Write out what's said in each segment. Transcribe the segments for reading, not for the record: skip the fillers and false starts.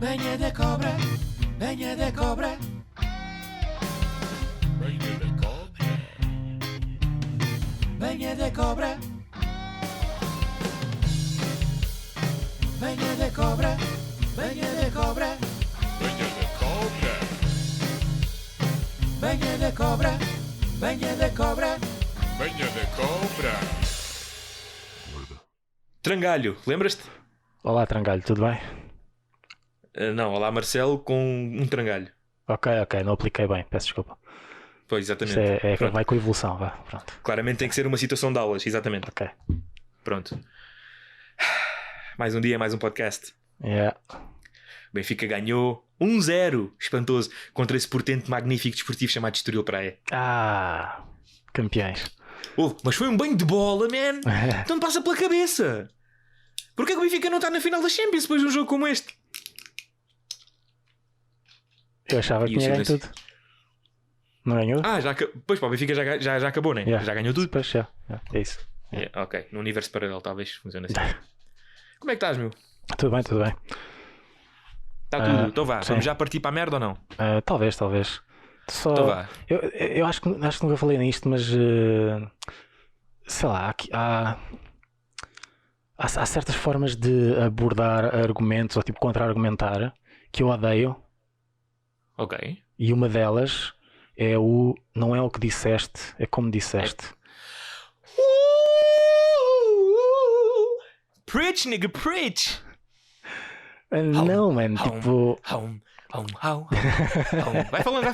Banha da cobra, banha da cobra. Banha da cobra. Banha da cobra. Banha da cobra, banha da cobra. Banha da cobra. Banha da cobra, banha da cobra. Banha da cobra. Trangalho, lembras-te? Olá, Trangalho, tudo bem? Não, olá Marcelo com um trangalho. Ok, não apliquei bem, peço desculpa. Pois, exatamente. Isto vai com evolução, vá, pronto. Claramente tem que ser uma situação de aulas, exatamente. Ok. Pronto. Mais um dia, mais um podcast. Yeah. Benfica ganhou 1-0, espantoso, contra esse portento magnífico desportivo chamado Estoril Praia. Campeões. Mas foi um banho de bola, man. Então passa pela cabeça. Porquê que o Benfica não está na final da Champions depois de um jogo como este? Eu achava que tinha ganho tudo. Não ganhou? Pois pá, o Benfica já acabou, né? Yeah. Já ganhou tudo. Pois, é isso. Yeah, ok, no universo paralelo talvez funcione assim. Como é que estás, meu? Tudo bem. Está tudo, então vá, sim. vamos já partir para a merda ou não? Talvez. Só... Então vá. Eu acho que nunca falei nisto, mas sei lá, há certas formas de abordar argumentos ou tipo contra-argumentar que eu odeio. Ok. E uma delas é não é o que disseste, é como disseste. Preach, nigga, preach! Não, mano, tipo... Vai falando.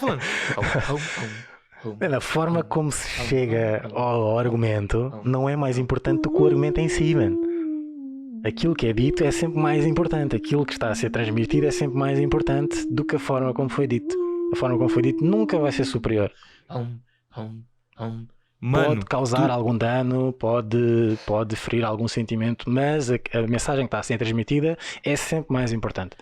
Mano, a forma como se chega ao argumento não é mais importante do que o argumento em si, mano. Aquilo que é dito é sempre mais importante. Aquilo que está a ser transmitido é sempre mais importante do que a forma como foi dito. A forma como foi dito nunca vai ser superior. Mano, pode causar algum dano, pode ferir algum sentimento, mas a mensagem que está a ser transmitida é sempre mais importante.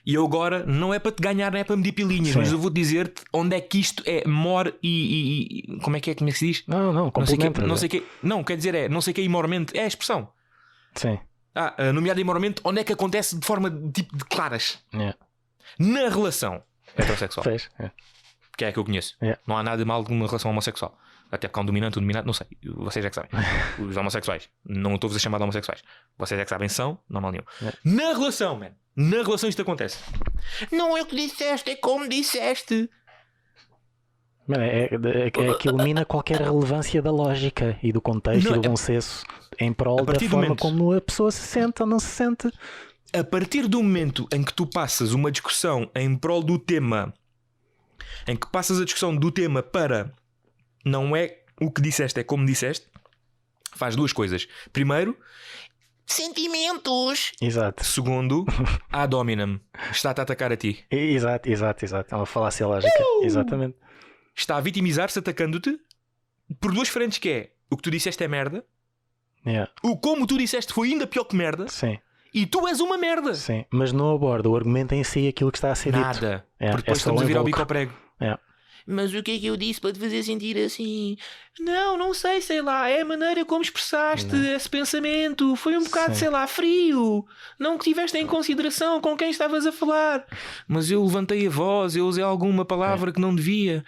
E eu agora não é para te ganhar, não é para medir pilinhas, Sim. mas eu vou dizer-te onde é que isto é more e como é que se diz? Não, complementa. Não sei que, não, quer dizer não sei que é imormente, é a expressão. Sim. Nomeado imormente, onde é que acontece de forma tipo de claras? Yeah. Na relação heterossexual. Fez. Yeah. Que é a que eu conheço. Yeah. Não há nada de mal de uma relação homossexual. Até porque há um dominante, não sei. Vocês é que sabem. Os homossexuais. Não estou-vos a chamar de homossexuais. Vocês é que sabem, são, não mal nenhum. Yeah. Na relação, man. Na relação isto acontece. Não é o que disseste, é como disseste. Mano, é que elimina qualquer relevância da lógica e do contexto e do bom senso em prol da forma como a pessoa se sente ou não se sente. A partir do momento em que tu passas uma discussão em prol do tema, em que passas a discussão do tema para não é o que disseste, é como disseste, faz duas coisas. Primeiro, sentimentos. Exato. Segundo, ad hominem. Está-te a atacar a ti. Exato. É uma falácia lógica. Exatamente. Está a vitimizar-se atacando-te por duas frentes, que é o que tu disseste é merda. Yeah. O como tu disseste foi ainda pior que merda. Sim. E tu és uma merda. Sim, mas não aborda o argumento em si, aquilo que está a ser dito. Nada. Porque depois estamos a virar o bico ao prego. Mas o que é que eu disse para te fazer sentir assim? Não sei lá. É a maneira como expressaste esse pensamento. Foi um bocado, sei lá, frio. Não que tiveste em consideração com quem estavas a falar. Mas eu levantei a voz, eu usei alguma palavra que não devia.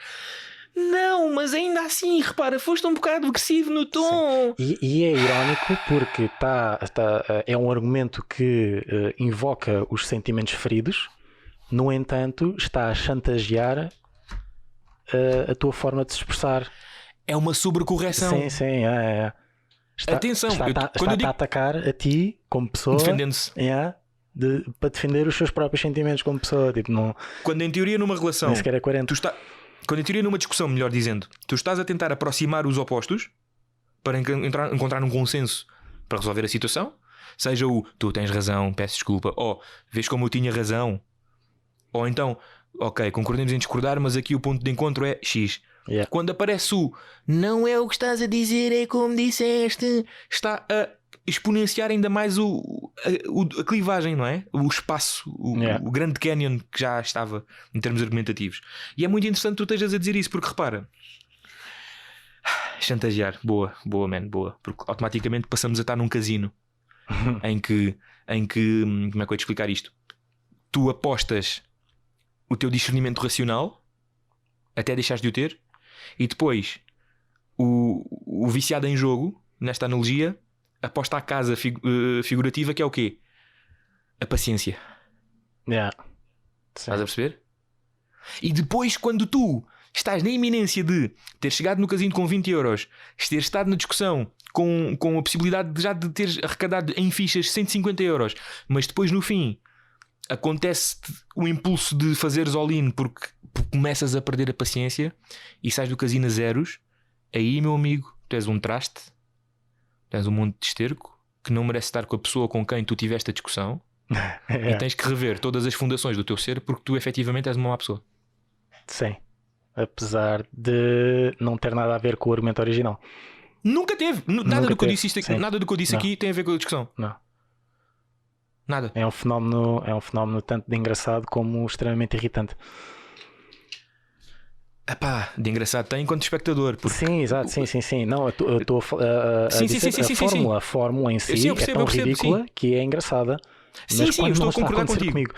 Não, mas ainda assim, repara, foste um bocado agressivo no tom. E é irónico porque é um argumento que invoca os sentimentos feridos. No entanto, está a chantagear a tua forma de se expressar. É uma sobrecorreção. Sim. Atenção, está a atacar a ti como pessoa, defendendo-se para defender os seus próprios sentimentos como pessoa. Tipo, não, quando em teoria numa relação nem sequer é coerente. Quando em teoria numa discussão, melhor dizendo, tu estás a tentar aproximar os opostos para encontrar um consenso para resolver a situação, seja tu tens razão, peço desculpa, ou vês como eu tinha razão, ou então, ok, concordemos em discordar, mas aqui o ponto de encontro é X. Yeah. Quando aparece não é o que estás a dizer, é como disseste, está a exponenciar ainda mais a clivagem, não é? O espaço, o grande canyon que já estava em termos argumentativos. E é muito interessante tu estejas a dizer isso, porque repara, chantagear, boa, man, boa, porque automaticamente passamos a estar num casino em que como é que eu ia te explicar isto? tu apostas o teu discernimento racional até deixares de o ter, e depois o viciado em jogo, nesta analogia, aposta à casa figurativa, que é o quê? A paciência. Estás a perceber? E depois, quando tu estás na iminência de ter chegado no casino com 20 euros, ter estado na discussão com a possibilidade de já de teres arrecadado em fichas 150 euros, mas depois no fim acontece-te o impulso de fazeres all-in porque começas a perder a paciência e sais do casino a zeros, aí, meu amigo, tu és um traste, tu és um monte de esterco que não merece estar com a pessoa com quem tu tiveste a discussão e tens que rever todas as fundações do teu ser, porque tu efetivamente és uma má pessoa. Sim. Apesar de não ter nada a ver com o argumento original. Nunca teve. Nada do que eu disse aqui tem a ver com a discussão. Não. Nada. É um fenómeno tanto de engraçado como extremamente irritante. Epá, de engraçado tem enquanto espectador. Porque... Sim, exato, sim. Não, eu estou a dizer a fórmula em si é tão ridícula que é engraçada. Sim, eu estou a concordar contigo.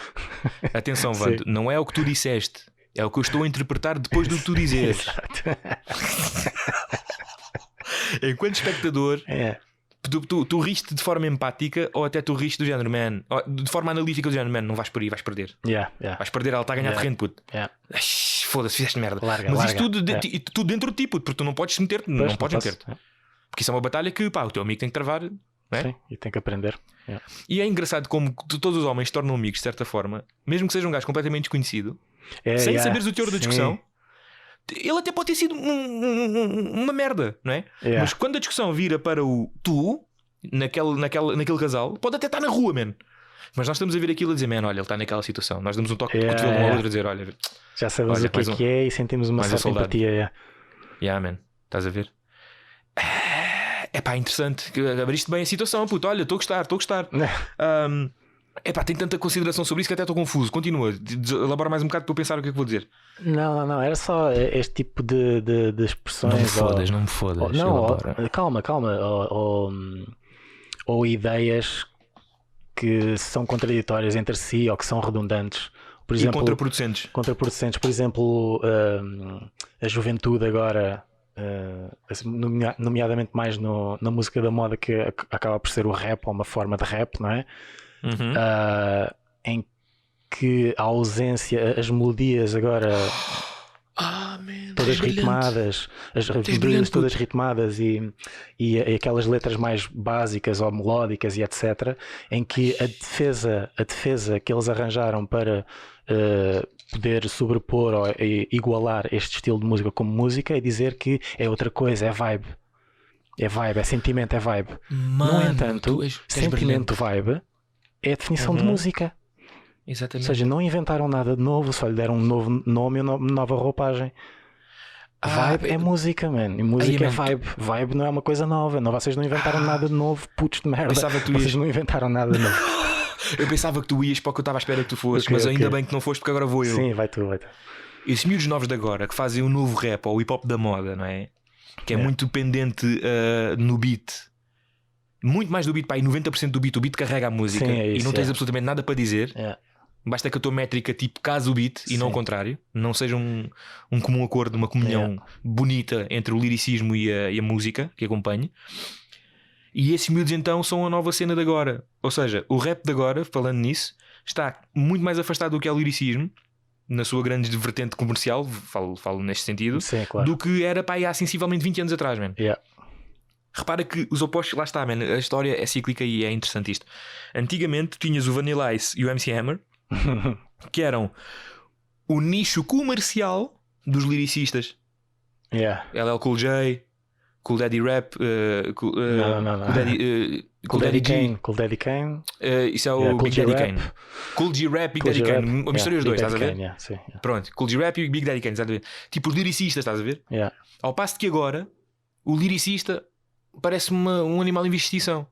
Atenção, Vando, não é o que tu disseste, é o que eu estou a interpretar depois do que tu dizes. Exato. Enquanto espectador, tu riste de forma empática ou até tu riste do género, man, de forma analítica do género, man, não vais por aí, vais perder. Vais perder, ela está a ganhar terreno, puto. Foda-se, fizeste merda. Mas isto tudo dentro de ti, puto, porque tu não podes meter-te. Não podes meter-te. Porque isso é uma batalha que o teu amigo tem que travar. Não é? Sim, e tem que aprender. E é engraçado como todos os homens se tornam amigos de certa forma, mesmo que seja um gajo completamente desconhecido, sem saberes o teor da discussão. Ele até pode ter sido uma merda, não é? Mas quando a discussão vira para o tu, naquele casal, pode até estar na rua, man. Mas nós estamos a ver aquilo a dizer, man, olha, ele está naquela situação. Nós damos um toque de cotovelo um ao outro a dizer, olha, já sabemos o que é e sentimos uma certa empatia. Man, estás a ver? É pá, interessante. Abriste bem a situação, puto. Olha, estou a gostar. É pá, tem tanta consideração sobre isso que até estou confuso. Continua, elabora mais um bocado para eu pensar o que é que vou dizer. Não, era só este tipo de expressões. Não me fodas. Calma. Ou ideias que são contraditórias entre si ou que são redundantes. Por exemplo, e contraproducentes. Por exemplo, a juventude agora, nomeadamente mais na música da moda, que acaba por ser o rap ou uma forma de rap, não é? Em que a ausência, as melodias agora todas ritmadas, as melodias todas ritmadas e aquelas letras mais básicas ou melódicas e etc, em que a defesa que eles arranjaram para poder sobrepor ou igualar este estilo de música como música é dizer que é outra coisa, é vibe, é sentimento, é vibe. No entanto, sentimento, vibe é a definição de música. Exatamente. Ou seja, não inventaram nada de novo, só lhe deram um novo nome e uma nova roupagem. Vibe é música, man. E música é vibe. Vibe não é uma coisa nova. Vocês não inventaram nada de novo, putos de merda. Vocês não inventaram nada de novo. Eu pensava que tu ias para o que eu estava à espera que tu fosses, mas ainda bem que não foste, porque agora vou eu. Sim, vai tu. Esses miúdos novos de agora que fazem o novo rap ou o hip hop da moda, não é? Que é muito dependente no beat. Muito mais do beat, pá, e 90% do beat. O beat carrega a música. Sim, isso, e não tens absolutamente nada para dizer. Basta que a tua métrica tipo case o beat e não o contrário. Não seja um comum acordo, uma comunhão bonita entre o liricismo e a música que acompanhe. E esses miúdos então são a nova cena de agora. Ou seja, o rap de agora, falando nisso, está muito mais afastado do que é o liricismo, na sua grande vertente comercial, falo neste sentido. Sim, claro. Do que era, pá, há sensivelmente 20 anos atrás, man. Repara que os opostos, lá está, man, a história é cíclica e é interessante isto. Antigamente tinhas o Vanilla Ice e o MC Hammer, que eram o nicho comercial dos liricistas. LL Cool J, Cool Daddy Rap, Cool Daddy Kane. Cool Daddy Kane. Isso é o Big Daddy Kane. Cool G Rap, Big Daddy Kane. Misturei os dois, estás a ver? Pronto, Cool G Rap e Big Daddy Kane, estás a ver? Tipo os lyricistas, estás a ver? Ao passo que agora o lyricista parece-me um animal em investigação.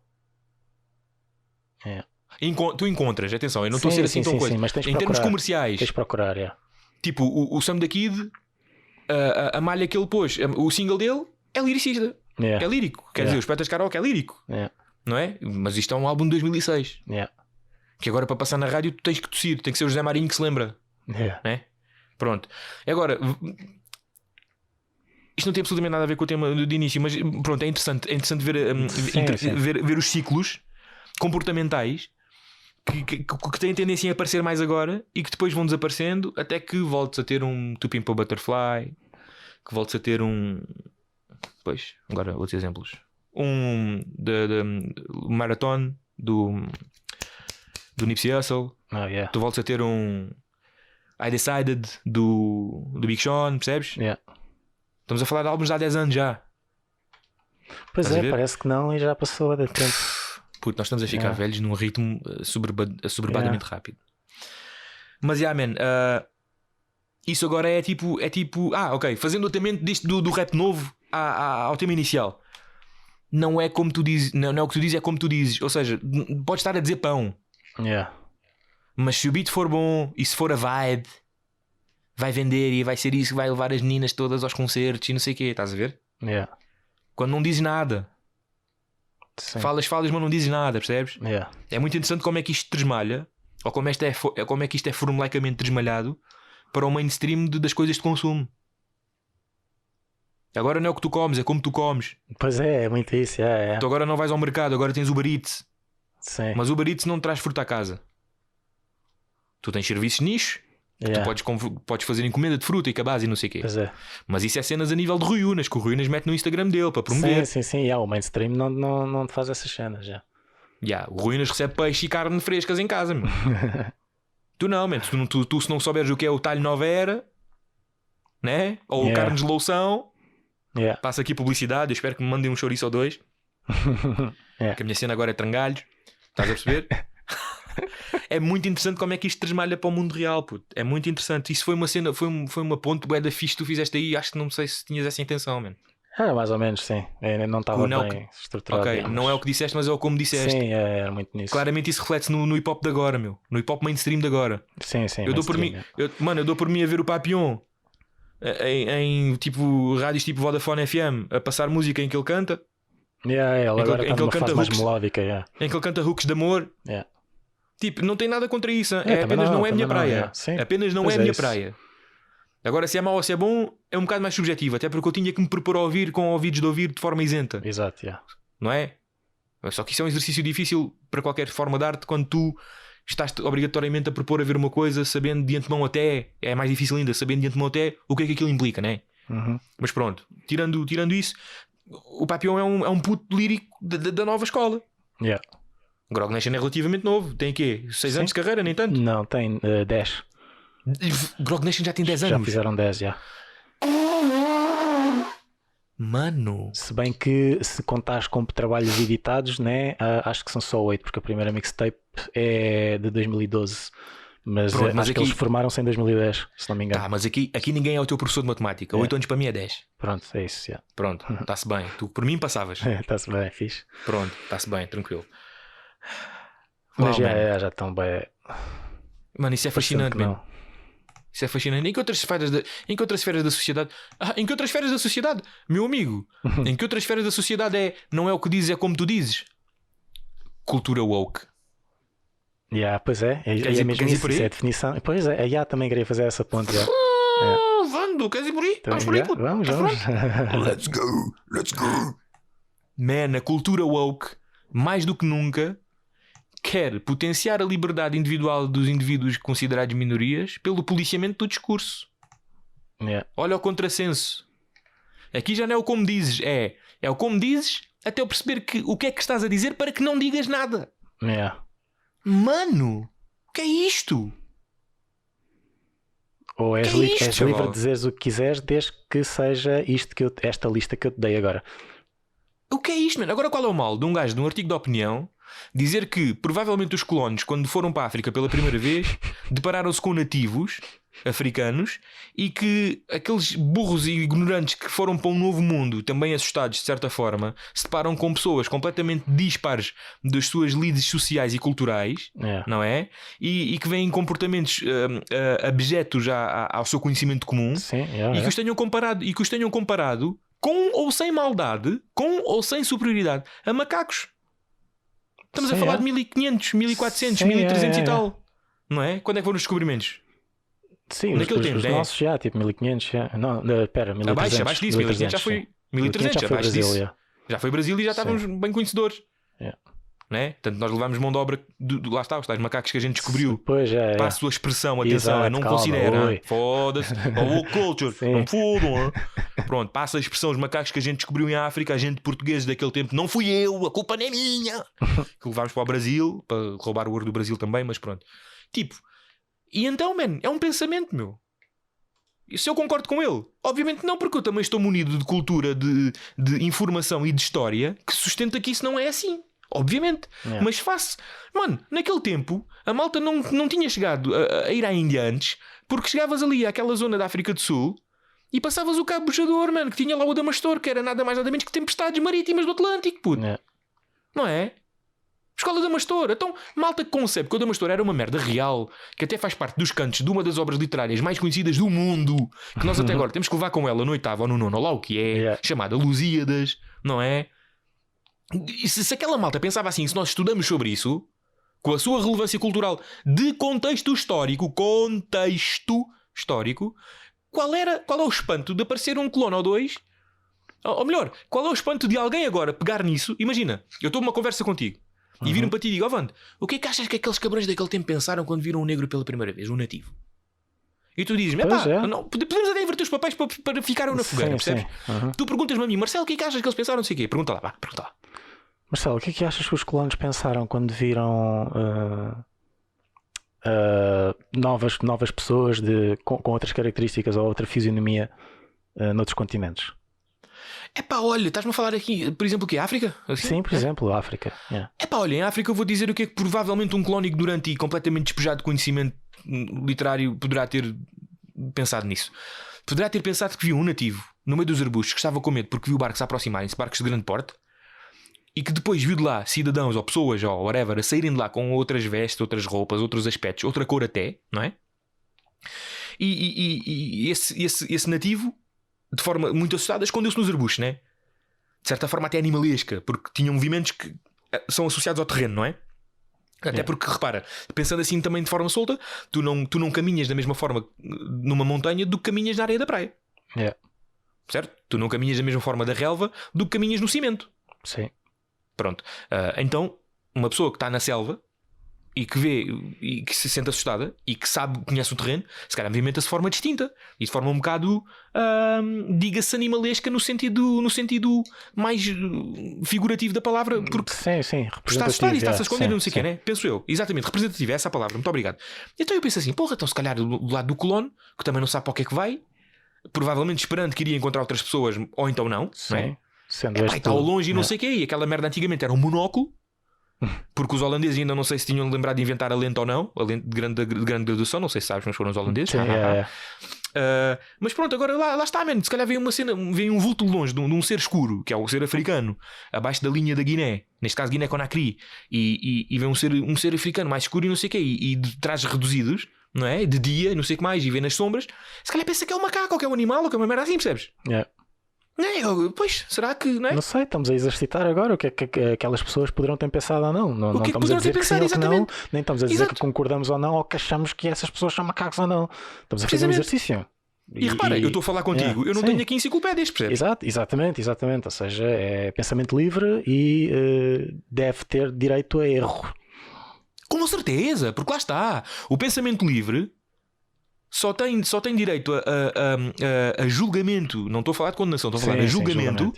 Tu encontras, atenção, eu não estou a ser assim tão coisa. Mas tens em termos comerciais, tens de procurar, tipo o Sam da Kid, a malha que ele pôs, o single dele é liricista, é lírico. Quer dizer, os Petas Karaoke é lírico, não é? Mas isto é um álbum de 2006. Que agora para passar na rádio tu tens que tossir, tem que ser o José Marinho que se lembra. Né? Pronto. Agora, isto não tem absolutamente nada a ver com o tema de início, mas pronto, é interessante ver os ciclos comportamentais que têm tendência a aparecer mais agora e que depois vão desaparecendo até que voltes a ter um To Pimp a Butterfly, que voltes a ter um... Pois, agora outros exemplos. Marathon do Nipsey Hussle. Tu voltes a ter um I Decided do Big Sean, percebes? Estamos a falar de álbuns de há 10 anos já. Pois parece que não e já passou há tempo. Puto, nós estamos a ficar velhos num ritmo assoberbadamente rápido. Mas man, isso agora é tipo ok, fazendo o tratamento do rap novo ao tema inicial. Não é como tu dizes, não é o que tu dizes, é como tu dizes. Ou seja, podes estar a dizer pão, mas se o beat for bom e se for a vibe, vai vender e vai ser isso que vai levar as meninas todas aos concertos e não sei o quê, estás a ver? Quando não dizes nada, falas, mas não dizes nada, percebes? É muito interessante como é que isto tresmalha, ou como é que isto é formulaicamente tresmalhado para o mainstream das coisas de consumo. Agora não é o que tu comes, é como tu comes. Pois é muito isso. Tu agora não vais ao mercado, agora tens Uber Eats. Mas o Uber Eats não te traz fruta a casa. Tu tens serviços nicho. Tu podes fazer encomenda de fruta e cabaz e não sei o quê. Mas isso é cenas a nível de Rui Unas, que o Rui Unas mete no Instagram dele para promover. Sim. O mainstream não te faz essas cenas já. O Rui Unas recebe peixe e carne frescas em casa, meu. Tu não, man. Tu se não souberes o que é o talho Nova Era, né? Ou o carnes de loução, passa aqui publicidade. Eu espero que me mandem um chouriço ou dois. Que a minha cena agora é trangalhos. Estás a perceber? É muito interessante como é que isto tresmalha para o mundo real, puto. É muito interessante. Isso foi uma cena, foi uma ponte bué da fixe que tu fizeste aí. Acho que não sei se tinhas essa intenção, mano. Mais ou menos, sim. Não estava bem estruturado. Ok, não é o que disseste, mas é o como disseste. Sim, era muito nisso. Claramente isso reflete-se no hip hop de agora, meu. No hip hop mainstream de agora. Sim. Eu dou por mim, eu dou por mim a ver o Papillon em tipo rádios tipo Vodafone FM a passar música em que ele canta. Ele agora está numa fase mais melódica. Em que ele canta hooks de amor. Tipo, não tem nada contra isso. Apenas não é a minha praia. Apenas não é a minha praia. Agora, se é mau ou se é bom, é um bocado mais subjetivo. Até porque eu tinha que me propor a ouvir com ouvidos de ouvir de forma isenta. Exato, não é? Só que isso é um exercício difícil para qualquer forma de arte quando tu estás obrigatoriamente a propor a ver uma coisa sabendo de antemão até. É mais difícil ainda, sabendo de antemão até o que é que aquilo implica, não é? Mas pronto, tirando isso, o Papillon é um puto lírico da nova escola. Grog Nation é relativamente novo. Tem quê? 6 anos de carreira, nem tanto? Não, tem 10. Grog Nation já tem 10 anos? Já fizeram 10, já. Mano. Se bem que se contares com trabalhos editados, né, acho que são só 8, porque a primeira mixtape é de 2012. Mas acho que eles formaram-se em 2010, se não me engano. Mas aqui ninguém é o teu professor de matemática. 8 anos para mim é 10. Pronto, é isso, já. Pronto, está-se bem. Tu por mim passavas. Está-se bem, fixe. Pronto, está-se bem, tranquilo. Mas já estão bem. Mano, isso é fascinante, mano. Isso é fascinante. Em que outras esferas da sociedade? Em que outras esferas da sociedade? Meu amigo, em que outras esferas da sociedade não é o que dizes, é como tu dizes? Cultura woke. Pois é. É mesmo isso, é a definição. Pois é, também queria fazer essa ponte. Vando, queres ir por aí? Vamos por aí, puto. Vamos. Let's go. Man, a cultura woke, mais do que nunca, quer potenciar a liberdade individual dos indivíduos considerados minorias pelo policiamento do discurso. Olha o contrassenso. Aqui já não é o como dizes, é o como dizes até eu perceber o que é que estás a dizer para que não digas nada. Mano, o que é isto? Ou és livre de dizeres o que quiseres, desde que seja esta lista que eu te dei agora. O que é isto, mano? Agora qual é o mal de um gajo de um artigo de opinião dizer que provavelmente os colonos, quando foram para a África pela primeira vez, depararam-se com nativos africanos e que aqueles burros e ignorantes que foram para um novo mundo, também assustados de certa forma, se deparam com pessoas completamente dispares das suas lides sociais e culturais, não é? E que vêm comportamentos abjetos ao seu conhecimento comum. E que os tenham comparado com ou sem maldade, com ou sem superioridade, a macacos. Estamos a falar de 1500, 1400, 1300 e tal. Não é? Quando é que foram os descobrimentos? Sim, os nossos já, tipo 1500. Já. Não, espera, 1300. Abaixo disso, 1500 já foi. 1300 já foi Brasil. Já foi Brasil e já estávamos bem conhecedores. Né? Portanto, nós levámos mão de obra lá está, os tais macacos que a gente descobriu. Para a sua expressão, atenção, eu não considero. Foda-se, woke culture, não fodam. Pronto, passa a expressão, os macacos que a gente descobriu em África, a gente português daquele tempo, não fui eu, a culpa não é minha. Que levámos para o Brasil, para roubar o ouro do Brasil também, mas pronto. Tipo, e então, man, é um pensamento, meu. E se eu concordo com ele? Obviamente não, porque eu também estou munido de cultura, de informação e de história que sustenta que isso não é assim. Obviamente, mas faço. Mano, naquele tempo a malta não tinha chegado a ir à Índia antes, porque chegavas ali àquela zona da África do Sul e passavas o Cabo Bojador, mano, que tinha lá o Adamastor, que era nada mais nada menos que tempestades marítimas do Atlântico, puto. Não é? Escola de Adamastor. Então, malta que concebe que o Adamastor era uma merda real, que até faz parte dos cantos de uma das obras literárias mais conhecidas do mundo, que nós até agora temos que levar com ela no 8º ou no 9º, lá o que é, chamada Lusíadas, não é? E se aquela malta pensava assim, se nós estudamos sobre isso, com a sua relevância cultural de contexto histórico, qual é o espanto de aparecer um clone ou dois? Ou melhor, qual é o espanto de alguém agora pegar nisso? Imagina, eu estou numa conversa contigo e viro-me para ti e digo: Vando, o que é que achas que aqueles cabrões daquele tempo pensaram quando viram um negro pela primeira vez, um nativo? E tu dizes-me, podemos até inverter os papéis para ficarem na fogueira, percebes? Tu perguntas-me a mim, Marcelo, o que é que achas que eles pensaram? Não sei o quê. Pergunta lá. Marcelo, o que é que achas que os colonos pensaram quando viram novas pessoas com outras características ou outra fisionomia noutros continentes? Olha, estás-me a falar aqui, por exemplo, o que? África? Assim? Sim, por exemplo, África. Olha, em África eu vou dizer o que é que provavelmente um colónico ignorante e completamente despejado de conhecimento literário poderá ter pensado nisso. Poderá ter pensado que viu um nativo no meio dos arbustos que estava com medo porque viu barcos a aproximarem-se, barcos de grande porte, e que depois viu de lá cidadãos ou pessoas ou whatever a saírem de lá com outras vestes, outras roupas, outros aspectos, outra cor até, não é? E esse nativo, de forma muito assustada, escondeu-se nos arbustos, né? De certa forma até animalesca, porque tinha movimentos que são associados ao terreno, não é? Até porque, repara, pensando assim também de forma solta, tu não caminhas da mesma forma numa montanha do que caminhas na areia da praia. Certo? Tu não caminhas da mesma forma da relva do que caminhas no cimento. Sim. Pronto. Então, uma pessoa que está na selva e que vê e que se sente assustada e que conhece o terreno, se calhar movimenta-se de forma distinta e de forma um bocado, diga-se, animalesca no sentido mais figurativo da palavra, porque sim, está assustado e está-se a esconder, não sei o quê, né? Penso eu. Exatamente, representativo, é essa a palavra. Muito obrigado. Então eu penso assim, então se calhar do lado do colono, que também não sabe para o que é que vai, provavelmente esperando que iria encontrar outras pessoas, ou então não, não é? Está ao longe e não sei o quê. E aquela merda antigamente era um monóculo, porque os holandeses ainda não sei se tinham lembrado de inventar a lente ou não, a lente de grande graduação, não sei se sabes, mas foram os holandeses. Mas pronto, agora lá está, man. Se calhar vem uma cena, vem um vulto de longe de um ser escuro, que é o ser africano, abaixo da linha da Guiné, neste caso Guiné-Conakry, e vem um ser africano mais escuro e não sei o quê, e de trajes reduzidos, não é? De dia, não sei o que mais, e vê nas sombras. Se calhar pensa que é um macaco, ou que é um animal, ou que é uma merda assim, percebes? Pois, será que não é? Não sei, estamos a exercitar agora o que é que aquelas pessoas poderão ter pensado ou não. Não estamos a dizer que sim ou que não, nem estamos a dizer que concordamos ou não, ou que achamos que essas pessoas são macacos ou não. Estamos a fazer um exercício. E repara, eu estou a falar contigo, eu não tenho aqui enciclopédias, percebes? Exatamente. Ou seja, é pensamento livre e deve ter direito a erro. Com certeza, porque lá está. O pensamento livre só tem direito a julgamento. Não estou a falar de condenação, estou a falar de julgamento,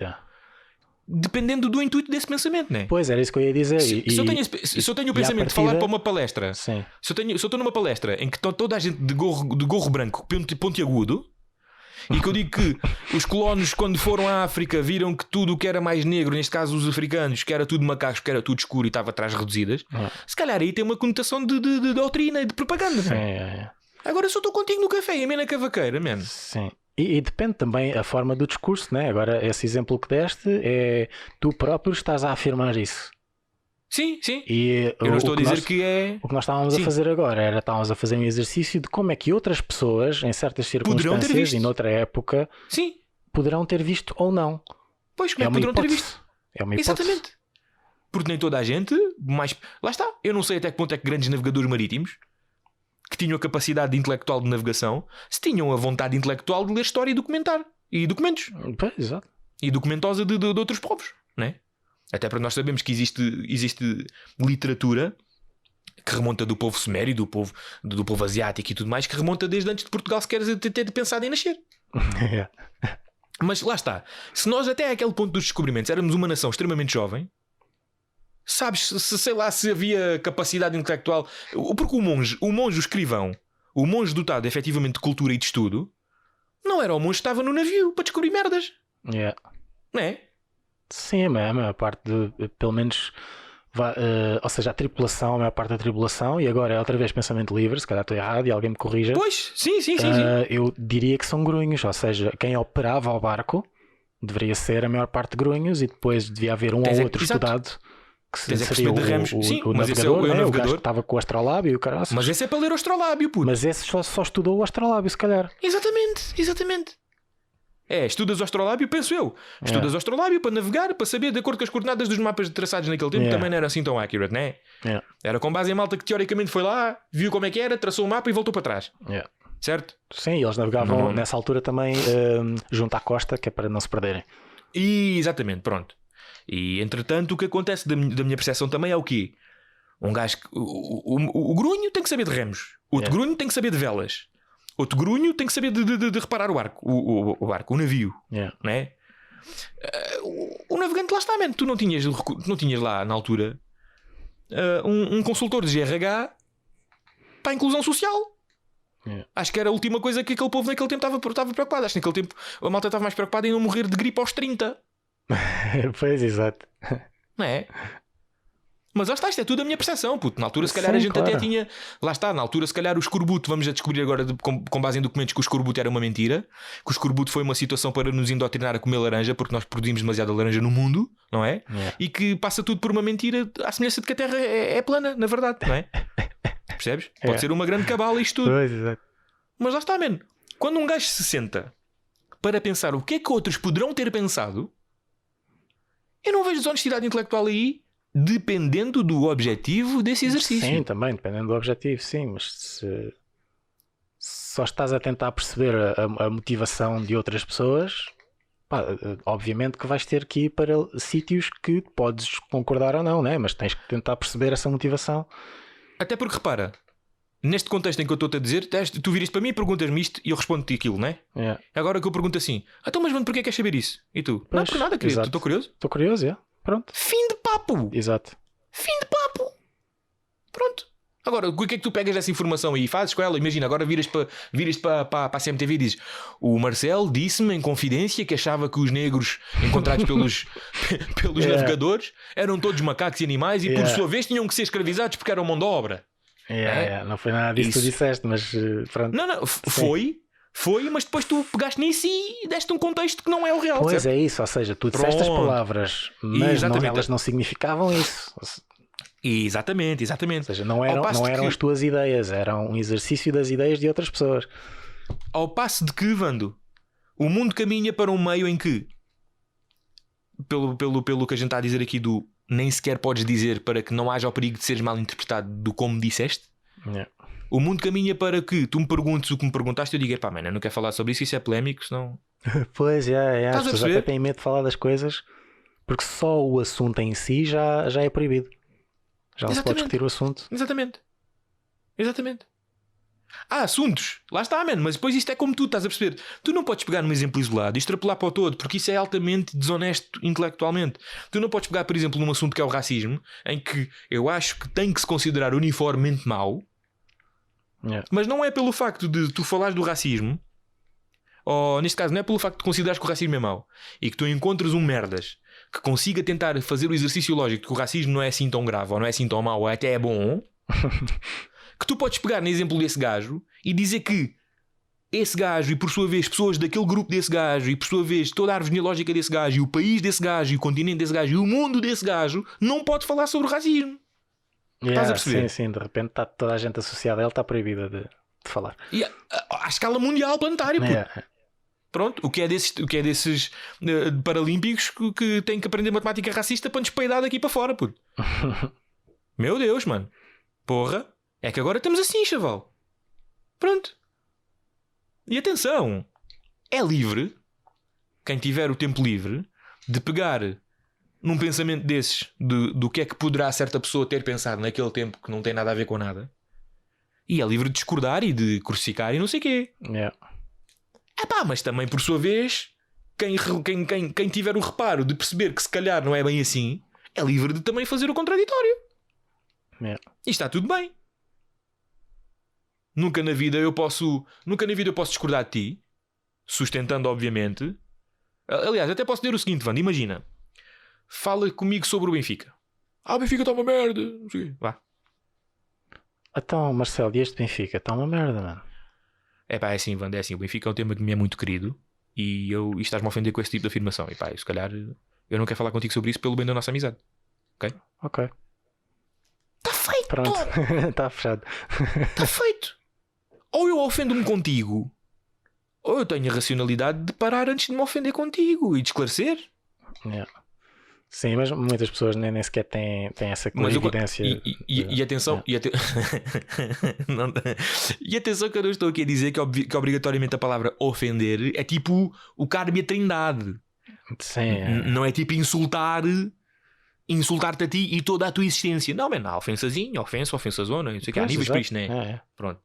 dependendo do intuito desse pensamento, não é? Pois, era isso que eu ia dizer. Se eu tenho o pensamento de falar para uma palestra, se eu estou numa palestra em que toda a gente de gorro branco, pontiagudo, e que eu digo que os colonos, quando foram à África, viram que tudo o que era mais negro, neste caso os africanos, que era tudo macacos, que era tudo escuro e estava atrás reduzidas, se calhar aí tem uma conotação de doutrina e de propaganda. Agora eu só estou contigo no café e a na cavaqueira, man. Sim. E depende também a forma do discurso, né? Agora, esse exemplo que deste é tu próprio estás a afirmar isso. Sim. E eu não estou a dizer que é. O que nós estávamos a fazer agora estávamos a fazer um exercício de como é que outras pessoas, em certas circunstâncias e noutra época, poderão ter visto ou não. Pois, como é que poderão ter visto? É uma hipótese. Exatamente. porque nem toda a gente, mas lá está, eu não sei até que ponto é que grandes navegadores marítimos que tinham a capacidade intelectual de navegação, se tinham a vontade intelectual de ler história e documentar. E documentos. Exato. E documentosa de outros povos, né? Até para nós sabemos que existe literatura que remonta do povo sumério, do povo asiático e tudo mais, que remonta desde antes de Portugal sequer ter pensado em nascer. Mas lá está. Se nós até aquele ponto dos descobrimentos éramos uma nação extremamente jovem, sabes, sei lá, se havia capacidade intelectual. Porque o monge, o escrivão, o monge dotado efetivamente de cultura e de estudo, não era o monge que estava no navio para descobrir merdas. Não é? Sim, a maior parte pelo menos, ou seja, a tripulação, a maior parte da tripulação, e agora é outra vez pensamento livre, se calhar estou errado e alguém me corrija. Pois, sim. Eu diria que são grunhos, ou seja, quem operava o barco deveria ser a maior parte de grunhos, e depois devia haver um ou outro estudado que seria de remos. o navegador, o gajo que estava com o astrolábio e o caralho. Mas esse é para ler o astrolábio, puto. Mas esse só estudou o astrolábio, se calhar. Exatamente. Estudas o astrolábio, penso eu. Estudas o astrolábio para navegar, para saber de acordo com as coordenadas dos mapas traçados naquele tempo, também não era assim tão accurate, não é? Era com base em malta que teoricamente foi lá, viu como é que era, traçou o mapa e voltou para trás. Certo? Sim, eles navegavam nessa altura também junto à costa, que é para não se perderem. Exatamente, pronto. E entretanto o que acontece da minha percepção também é o quê? Um gajo que, o grunho tem que saber de remos, outro grunho tem que saber de velas, outro grunho tem que saber de reparar o barco, o navio, não é? O navegante lá está, man. Tu não tinhas lá na altura um consultor de GRH para a inclusão social. Acho que era a última coisa que aquele povo naquele tempo estava preocupado. Acho que naquele tempo a malta estava mais preocupada em não morrer de gripe aos 30. Pois, exato. Não é? Mas lá está, isto é tudo a minha percepção, puto. Na altura se calhar a gente até tinha. Lá está, na altura se calhar o escorbuto, vamos a descobrir agora com base em documentos que o escorbuto era uma mentira, que o escorbuto foi uma situação para nos indoctrinar a comer laranja, porque nós produzimos demasiada laranja no mundo, não é? E que passa tudo por uma mentira, à semelhança de que a Terra é plana, na verdade, não é? Percebes? Pode ser uma grande cabala isto tudo. Pois, exato. Mas lá está, mano. Quando um gajo se senta para pensar o que é que outros poderão ter pensado, eu não vejo desonestidade intelectual aí, dependendo do objetivo desse exercício. Sim, também, dependendo do objetivo, sim. Mas se só estás a tentar perceber a motivação de outras pessoas, obviamente que vais ter que ir para sítios que podes concordar ou não, né? Mas tens que tentar perceber essa motivação. Até porque, repara, neste contexto em que eu estou-te a dizer, tu vires para mim e perguntas-me isto e eu respondo-te aquilo, não é? Agora que eu pergunto assim, então, mas mano, porquê queres saber isso? E tu? Pois, não, por nada, querido. Estou curioso? Estou curioso, Pronto. Fim de papo. Exato. Fim de papo. Pronto. Agora, o que é que tu pegas dessa informação aí e fazes com ela? Imagina, agora viras para a CMTV e dizes: o Marcelo disse-me em confidência que achava que os negros encontrados pelos navegadores eram todos macacos e animais e por sua vez tinham que ser escravizados porque eram mão de obra. Não foi nada disso que tu disseste, mas pronto. Não, foi, mas depois tu pegaste nisso e deste um contexto que não é o real. Pois certo? É isso, ou seja, tu disseste as palavras, mas elas não significavam isso. Exatamente. Ou seja, não eram as tuas ideias, eram um exercício das ideias de outras pessoas. Ao passo de que, Vando, o mundo caminha para um meio em que, pelo que a gente está a dizer aqui do nem sequer podes dizer para que não haja o perigo de seres mal interpretado do como disseste, o mundo caminha para que tu me perguntes o que me perguntaste e eu digo, pá, mano, eu não quero falar sobre isso é polémico, senão... Pois, as pessoas até têm medo de falar das coisas porque só o assunto em si já é proibido. Já não se pode discutir o assunto. Exatamente. Há assuntos, lá está, man, mas depois isto é como tu estás a perceber. Tu não podes pegar num exemplo isolado e extrapolar para o todo, porque isso é altamente desonesto intelectualmente. Tu não podes pegar, por exemplo, num assunto que é o racismo, em que eu acho que tem que se considerar uniformemente mau, mas não é pelo facto de tu falares do racismo, ou neste caso não é pelo facto de considerares que o racismo é mau e que tu encontras um merdas que consiga tentar fazer o exercício lógico de que o racismo não é assim tão grave ou não é assim tão mau ou até é bom, que tu podes pegar no exemplo desse gajo e dizer que esse gajo e por sua vez pessoas daquele grupo desse gajo e por sua vez toda a árvore genealógica desse gajo e o país desse gajo e o continente desse gajo e o mundo desse gajo não pode falar sobre o racismo. Estás a perceber? Sim, de repente está toda a gente associada a ele, está proibida de falar. E à escala mundial, planetária, Pronto, o que é desses paralímpicos que têm que aprender matemática racista para nos peidar daqui para fora, puto. Meu Deus, mano. Porra, é que agora estamos assim, chaval. Pronto. E atenção, é livre, quem tiver o tempo livre, de pegar num pensamento desses, do que é que poderá certa pessoa ter pensado naquele tempo que não tem nada a ver com nada, e é livre de discordar e de crucificar e não sei o quê. Mas também, por sua vez, quem tiver o reparo de perceber que se calhar não é bem assim, é livre de também fazer o contraditório. E está tudo bem. Nunca na vida eu posso discordar de ti, sustentando, obviamente. Aliás, até posso dizer o seguinte, Wanda, imagina. Fala comigo sobre o Benfica. O Benfica está uma merda. Não sei o quê. Vá. Então, Marcelo, e este Benfica está uma merda, mano. É assim, Wanda, é assim. O Benfica é um tema que me é muito querido e estás-me a ofender com esse tipo de afirmação. E se calhar eu não quero falar contigo sobre isso pelo bem da nossa amizade. Ok. Está feito. Pronto, está fechado. Está feito. Ou eu ofendo-me contigo, ou eu tenho a racionalidade de parar antes de me ofender contigo e de esclarecer. Sim, mas muitas pessoas nem sequer têm essa clarividência. E atenção, e atenção que eu não estou aqui a dizer que obrigatoriamente a palavra ofender é tipo o Carme a Trindade. Sim. Não é tipo insultar-te a ti e toda a tua existência. Não, mas não, ofensazinha, ofensazona, não sei o que, há níveis para isto, não é? Pronto,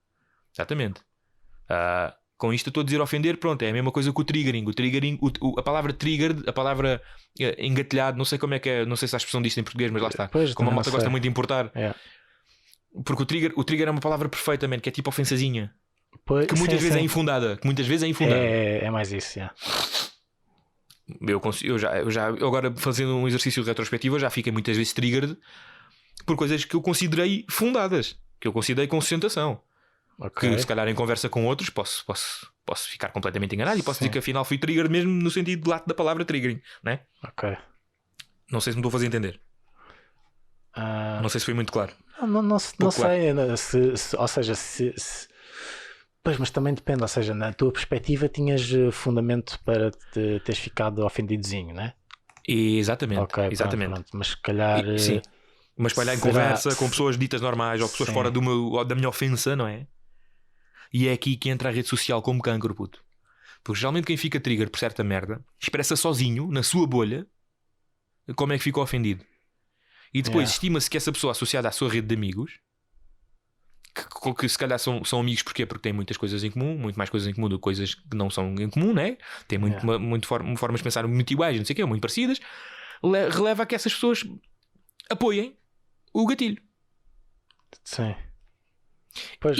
exatamente. Com isto eu estou a dizer ofender, pronto, é a mesma coisa que o triggering. A palavra triggered, a palavra engatilhado, não sei como é que é, não sei se há expressão disto em português, mas lá está. Como a malta gosta muito de importar. Porque o trigger é uma palavra perfeitamente, que é tipo ofensazinha. Que muitas vezes é infundada. É mais isso, Eu agora, fazendo um exercício de retrospectiva, já fiquei muitas vezes triggered por coisas que eu considerei fundadas, que eu considerei com sustentação. Que se calhar em conversa com outros posso ficar completamente enganado e posso dizer que afinal fui triggered mesmo no sentido de lato da palavra triggering, não é? Não sei se me estou a fazer entender. Não sei se foi muito claro. Não sei, ou seja, pois, mas também depende, ou seja, na tua perspectiva tinhas fundamento para teres ficado ofendidozinho, não é? Exatamente, exatamente. Pronto, mas se calhar... Sim, mas espalhar em conversa com pessoas ditas normais ou pessoas fora da minha ofensa, não é? E é aqui que entra a rede social como cancro, puto. Porque geralmente quem fica trigger por certa merda expressa sozinho, na sua bolha, como é que ficou ofendido. E depois estima-se que essa pessoa associada à sua rede de amigos, que se calhar são amigos porque têm muitas coisas em comum, muito mais coisas em comum do que coisas que não são em comum, né? Têm muito formas de pensar muito iguais, não sei o quê, muito parecidas, releva a que essas pessoas apoiem o gatilho. Sim. Pois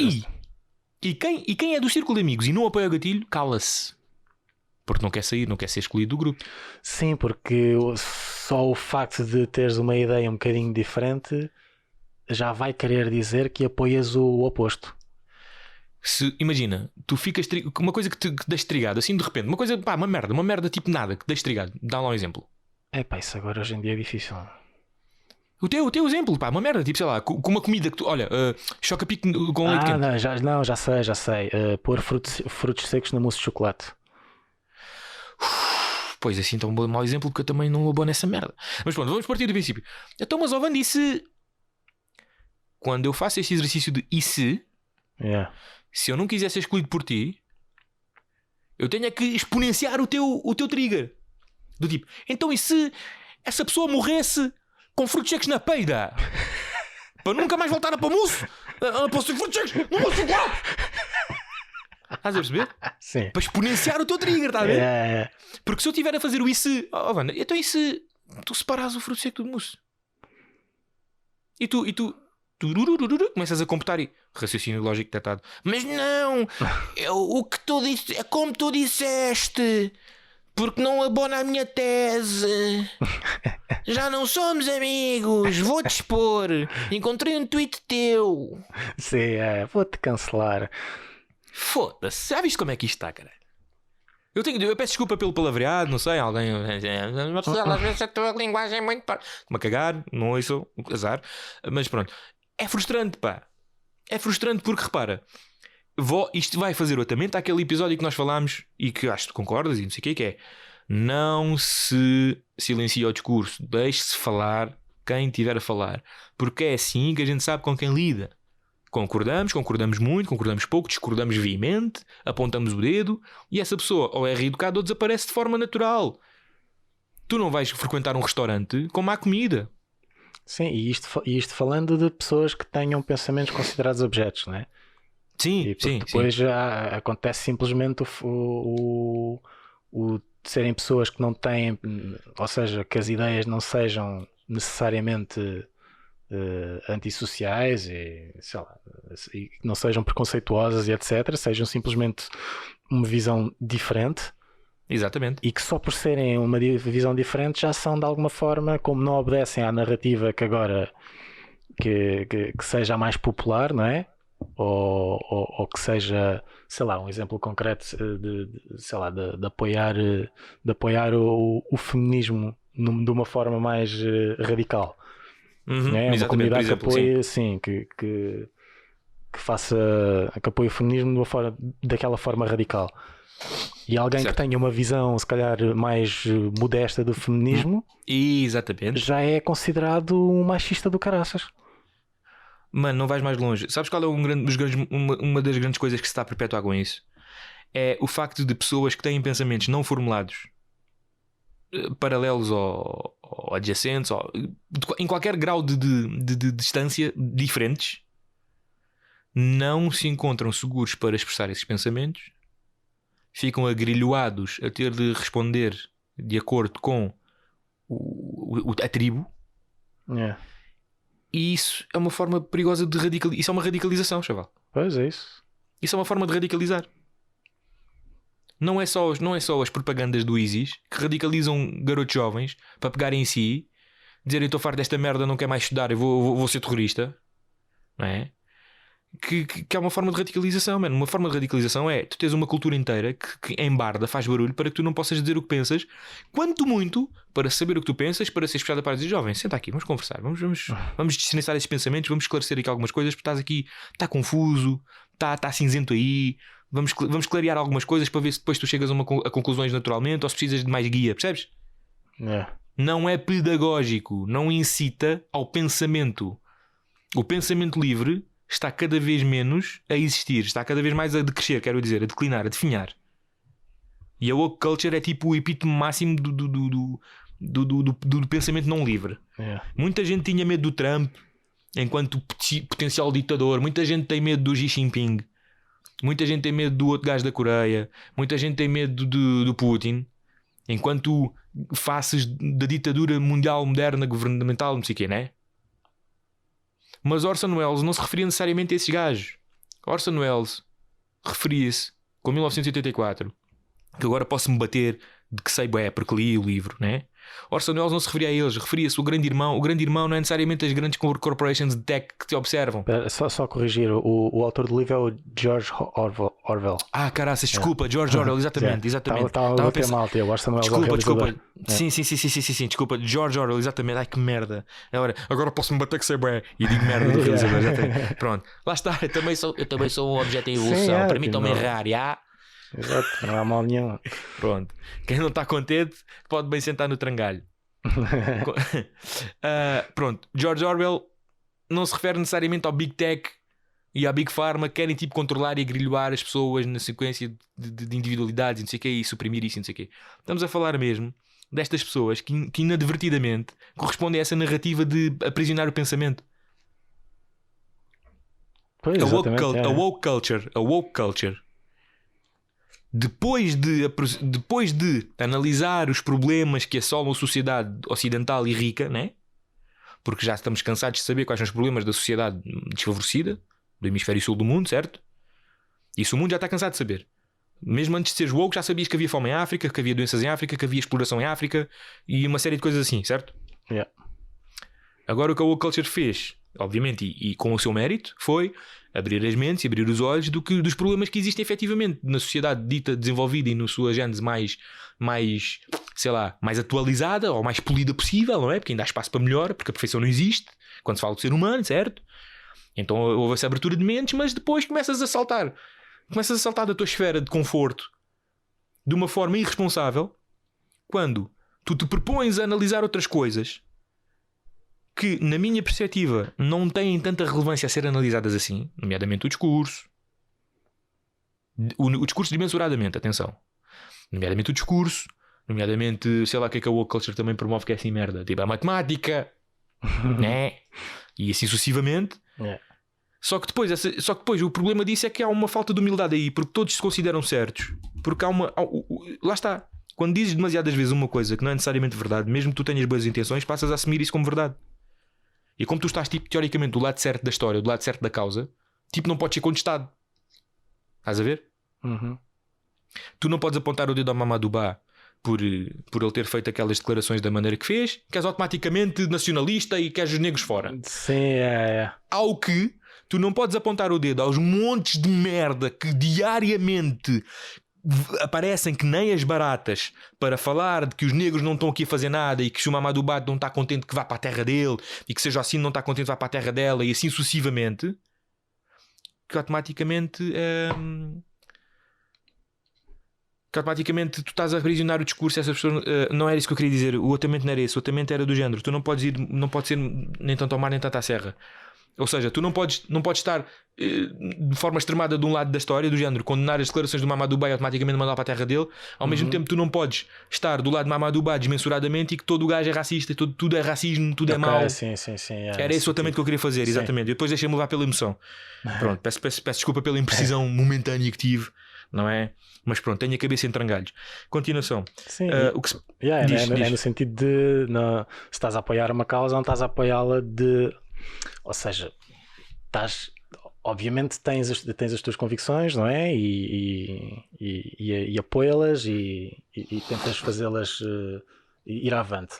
e quem é do círculo de amigos e não apoia o gatilho, cala-se. Porque não quer sair, não quer ser excluído do grupo. Sim, porque só o facto de teres uma ideia um bocadinho diferente já vai querer dizer que apoias o oposto. Imagina, tu ficas uma coisa que te deixe trigado, assim de repente, uma coisa, uma merda tipo nada, que te deixe trigado. Dá lá um exemplo. Isso agora hoje em dia é difícil. O teu exemplo, uma merda, tipo, sei lá, com uma comida que tu, olha, choca-pique com leite quente. Já sei. Pôr frutos secos na mousse de chocolate. Pois assim, então um mau exemplo, porque eu também não vou nessa merda. Mas pronto, vamos partir do princípio. Então, mas Ovan disse: quando eu faço este exercício de e se eu não quiser ser excluído por ti, eu tenho é que exponenciar o teu trigger. Do tipo, então e se essa pessoa morresse com frutos secos na peida? Para nunca mais voltar a pôr mousse? Posso ter frutos secos no mousse de chocolate? Estás a perceber? Sim. Para exponenciar o teu trigger, estás a ver? Porque se eu estiver a fazer o e se, Wanda, então e se tu separares o fruto seco do mousse? E tu começas a computar e raciocínio lógico detectado. Mas não, o que tu disse é como tu disseste, porque não abona a minha tese. Já não somos amigos, vou-te expor. Encontrei um tweet teu. Sim, vou-te cancelar. Foda-se, já viste como é que isto está, cara? Eu peço desculpa pelo palavreado, não sei, alguém. Marcelo, às vezes a tua linguagem é muito. Estou-me a cagar, não ouço, azar. Mas pronto, é frustrante, pá. É frustrante porque, repara, isto vai fazer outramente àquele episódio que nós falámos e que acho que concordas e não sei o que é não se silencia o discurso, deixe-se falar quem tiver a falar, porque é assim que a gente sabe com quem lida. Concordamos muito, concordamos pouco, discordamos veemente, apontamos o dedo e essa pessoa ou é reeducada ou desaparece de forma natural. Tu não vais frequentar um restaurante com má comida. Sim, e isto falando de pessoas que tenham pensamentos considerados objetos, não é? Sim, sim. Depois já acontece simplesmente o serem pessoas que não têm, ou seja, que as ideias não sejam necessariamente antissociais e, sei lá, e não sejam preconceituosas e etc. Sejam simplesmente uma visão diferente. Exatamente. E que só por serem uma visão diferente já são de alguma forma, como não obedecem à narrativa que agora que seja a mais popular, não é? Ou que seja, sei lá, um exemplo concreto de apoiar o feminismo de uma forma mais radical. É uma comunidade que apoie, sim, que apoie o feminismo daquela forma radical. E alguém que tenha uma visão, se calhar, mais modesta do feminismo, exatamente, já é considerado um machista do caraças. Mano, não vais mais longe. Sabes qual é uma das grandes coisas que se está a perpetuar com isso? É o facto de pessoas que têm pensamentos não formulados, paralelos ou adjacentes, em qualquer grau de distância diferentes, não se encontram seguros para expressar esses pensamentos, ficam agrilhoados a ter de responder de acordo com a tribo. E isso é uma forma perigosa de radicalizar. Isso é uma radicalização, chaval. Pois é isso. Isso é uma forma de radicalizar. Não é só as propagandas do ISIS que radicalizam garotos jovens para pegarem em si, dizerem estou farto desta merda, não quero mais estudar, eu vou ser terrorista. Não é? Que é uma forma de radicalização, mano. Uma forma de radicalização é tu tens uma cultura inteira que embarda, faz barulho para que tu não possas dizer o que pensas, quanto muito para saber o que tu pensas, para seres puxado para dizer jovem, senta aqui, vamos conversar, vamos destinatar esses pensamentos, vamos esclarecer aqui algumas coisas, porque estás aqui, está confuso, está cinzento aí, vamos clarear algumas coisas para ver se depois tu chegas a conclusões naturalmente ou se precisas de mais guia, percebes? Não é pedagógico, não incita ao pensamento. O pensamento livre está cada vez menos a existir, está cada vez mais a decrescer, quero dizer, a declinar, a definhar. E a woke culture é tipo o epítome máximo do pensamento não livre. Muita gente tinha medo do Trump enquanto potencial ditador, muita gente tem medo do Xi Jinping, muita gente tem medo do outro gajo da Coreia, muita gente tem medo do Putin, enquanto faces da ditadura mundial moderna, governamental, não sei o quê, né? Mas Orson Welles não se referia necessariamente a esses gajos. Orson Welles referia-se com 1984, que agora posso-me bater de que sei bué, porque li o livro, né? Orson Welles não se referia a eles, referia-se ao grande irmão. O grande irmão não é necessariamente as grandes corporations de tech que te observam. Só corrigir, o autor do livro é o George Orwell. Caraças, desculpa, George Orwell, exatamente. Estava a ter mal, o Orson Welles. Desculpa. Sim, desculpa, George Orwell, exatamente. Ai que merda. Agora posso-me bater que sei bué e digo merda do realizador. Pronto, lá está, eu também sou um objeto em evolução. Permitam-me errar, Exato, não há mal nenhum. Pronto, quem não está contente pode bem sentar no trangalho. Pronto, George Orwell não se refere necessariamente ao Big Tech e à Big Pharma que querem tipo controlar e agrilhoar as pessoas na sequência de individualidades e não sei o quê, e suprimir isso e não sei o quê. Estamos a falar mesmo destas pessoas que inadvertidamente correspondem a essa narrativa de aprisionar o pensamento. Pois, a woke culture depois de analisar os problemas que assolam a sociedade ocidental e rica, né? Porque já estamos cansados de saber quais são os problemas da sociedade desfavorecida do hemisfério sul do mundo, certo? Isso o mundo já está cansado de saber. Mesmo antes de seres woke já sabias que havia fome em África, que havia doenças em África, que havia exploração em África e uma série de coisas assim, certo? Agora o que a woke culture fez, obviamente, e com o seu mérito, foi abrir as mentes e abrir os olhos dos problemas que existem efetivamente na sociedade dita desenvolvida e na sua gênese mais, sei lá, mais atualizada ou mais polida possível, não é? Porque ainda há espaço para melhor, porque a perfeição não existe quando se fala do ser humano, certo? Então houve essa abertura de mentes, mas depois começas a saltar começas a saltar da tua esfera de conforto de uma forma irresponsável quando tu te propões a analisar outras coisas que, na minha perspectiva, não têm tanta relevância a ser analisadas assim, nomeadamente o discurso. O discurso desmensuradamente, atenção. Nomeadamente o discurso, nomeadamente, sei lá o que a woke culture também promove, que é assim merda, tipo a matemática, né? E assim sucessivamente. Yeah. Só que depois o problema disso é que há uma falta de humildade aí, porque todos se consideram certos. Porque lá está. Quando dizes demasiadas vezes uma coisa que não é necessariamente verdade, mesmo que tu tenhas boas intenções, passas a assumir isso como verdade. E como tu estás, tipo, teoricamente do lado certo da história, do lado certo da causa, tipo, não podes ser contestado. Estás a ver? Uhum. Tu não podes apontar o dedo ao Mamadou Ba por ele ter feito aquelas declarações da maneira que fez, que és automaticamente nacionalista e queres os negros fora. Sim, é. Ao que tu não podes apontar o dedo aos montes de merda que diariamente aparecem que nem as baratas para falar de que os negros não estão aqui a fazer nada e que se o Mamadou Ba não está contente que vá para a terra dele e que seja assim não está contente que vá para a terra dela e assim sucessivamente, que automaticamente tu estás a aprisionar o discurso. Essa pessoa, não era isso que eu queria dizer. O outamento não era esse. O outamento era do género. Tu não podes ir, não pode ser nem tanto ao mar nem tanto à serra. Ou seja, tu não podes estar de forma extremada de um lado da história, do género, condenar as declarações do Mamadou Ba e automaticamente mandar para a terra dele. Ao mesmo tempo, tu não podes estar do lado de Mamadou Ba desmensuradamente e que todo o gajo é racista, tudo é racismo, tudo é mau. Sim, era esse o outamento que eu queria fazer, exatamente. E depois deixei-me levar pela emoção. Pronto, peço desculpa pela imprecisão momentânea que tive, não é? Mas pronto, tenho a cabeça em trangalhos. Continuação. Sim, o que se... diz. No sentido de se estás a apoiar uma causa, não estás a apoiá-la de... Ou seja, obviamente tens as tuas convicções, não é? E apoia-las e tentas fazê-las ir avante.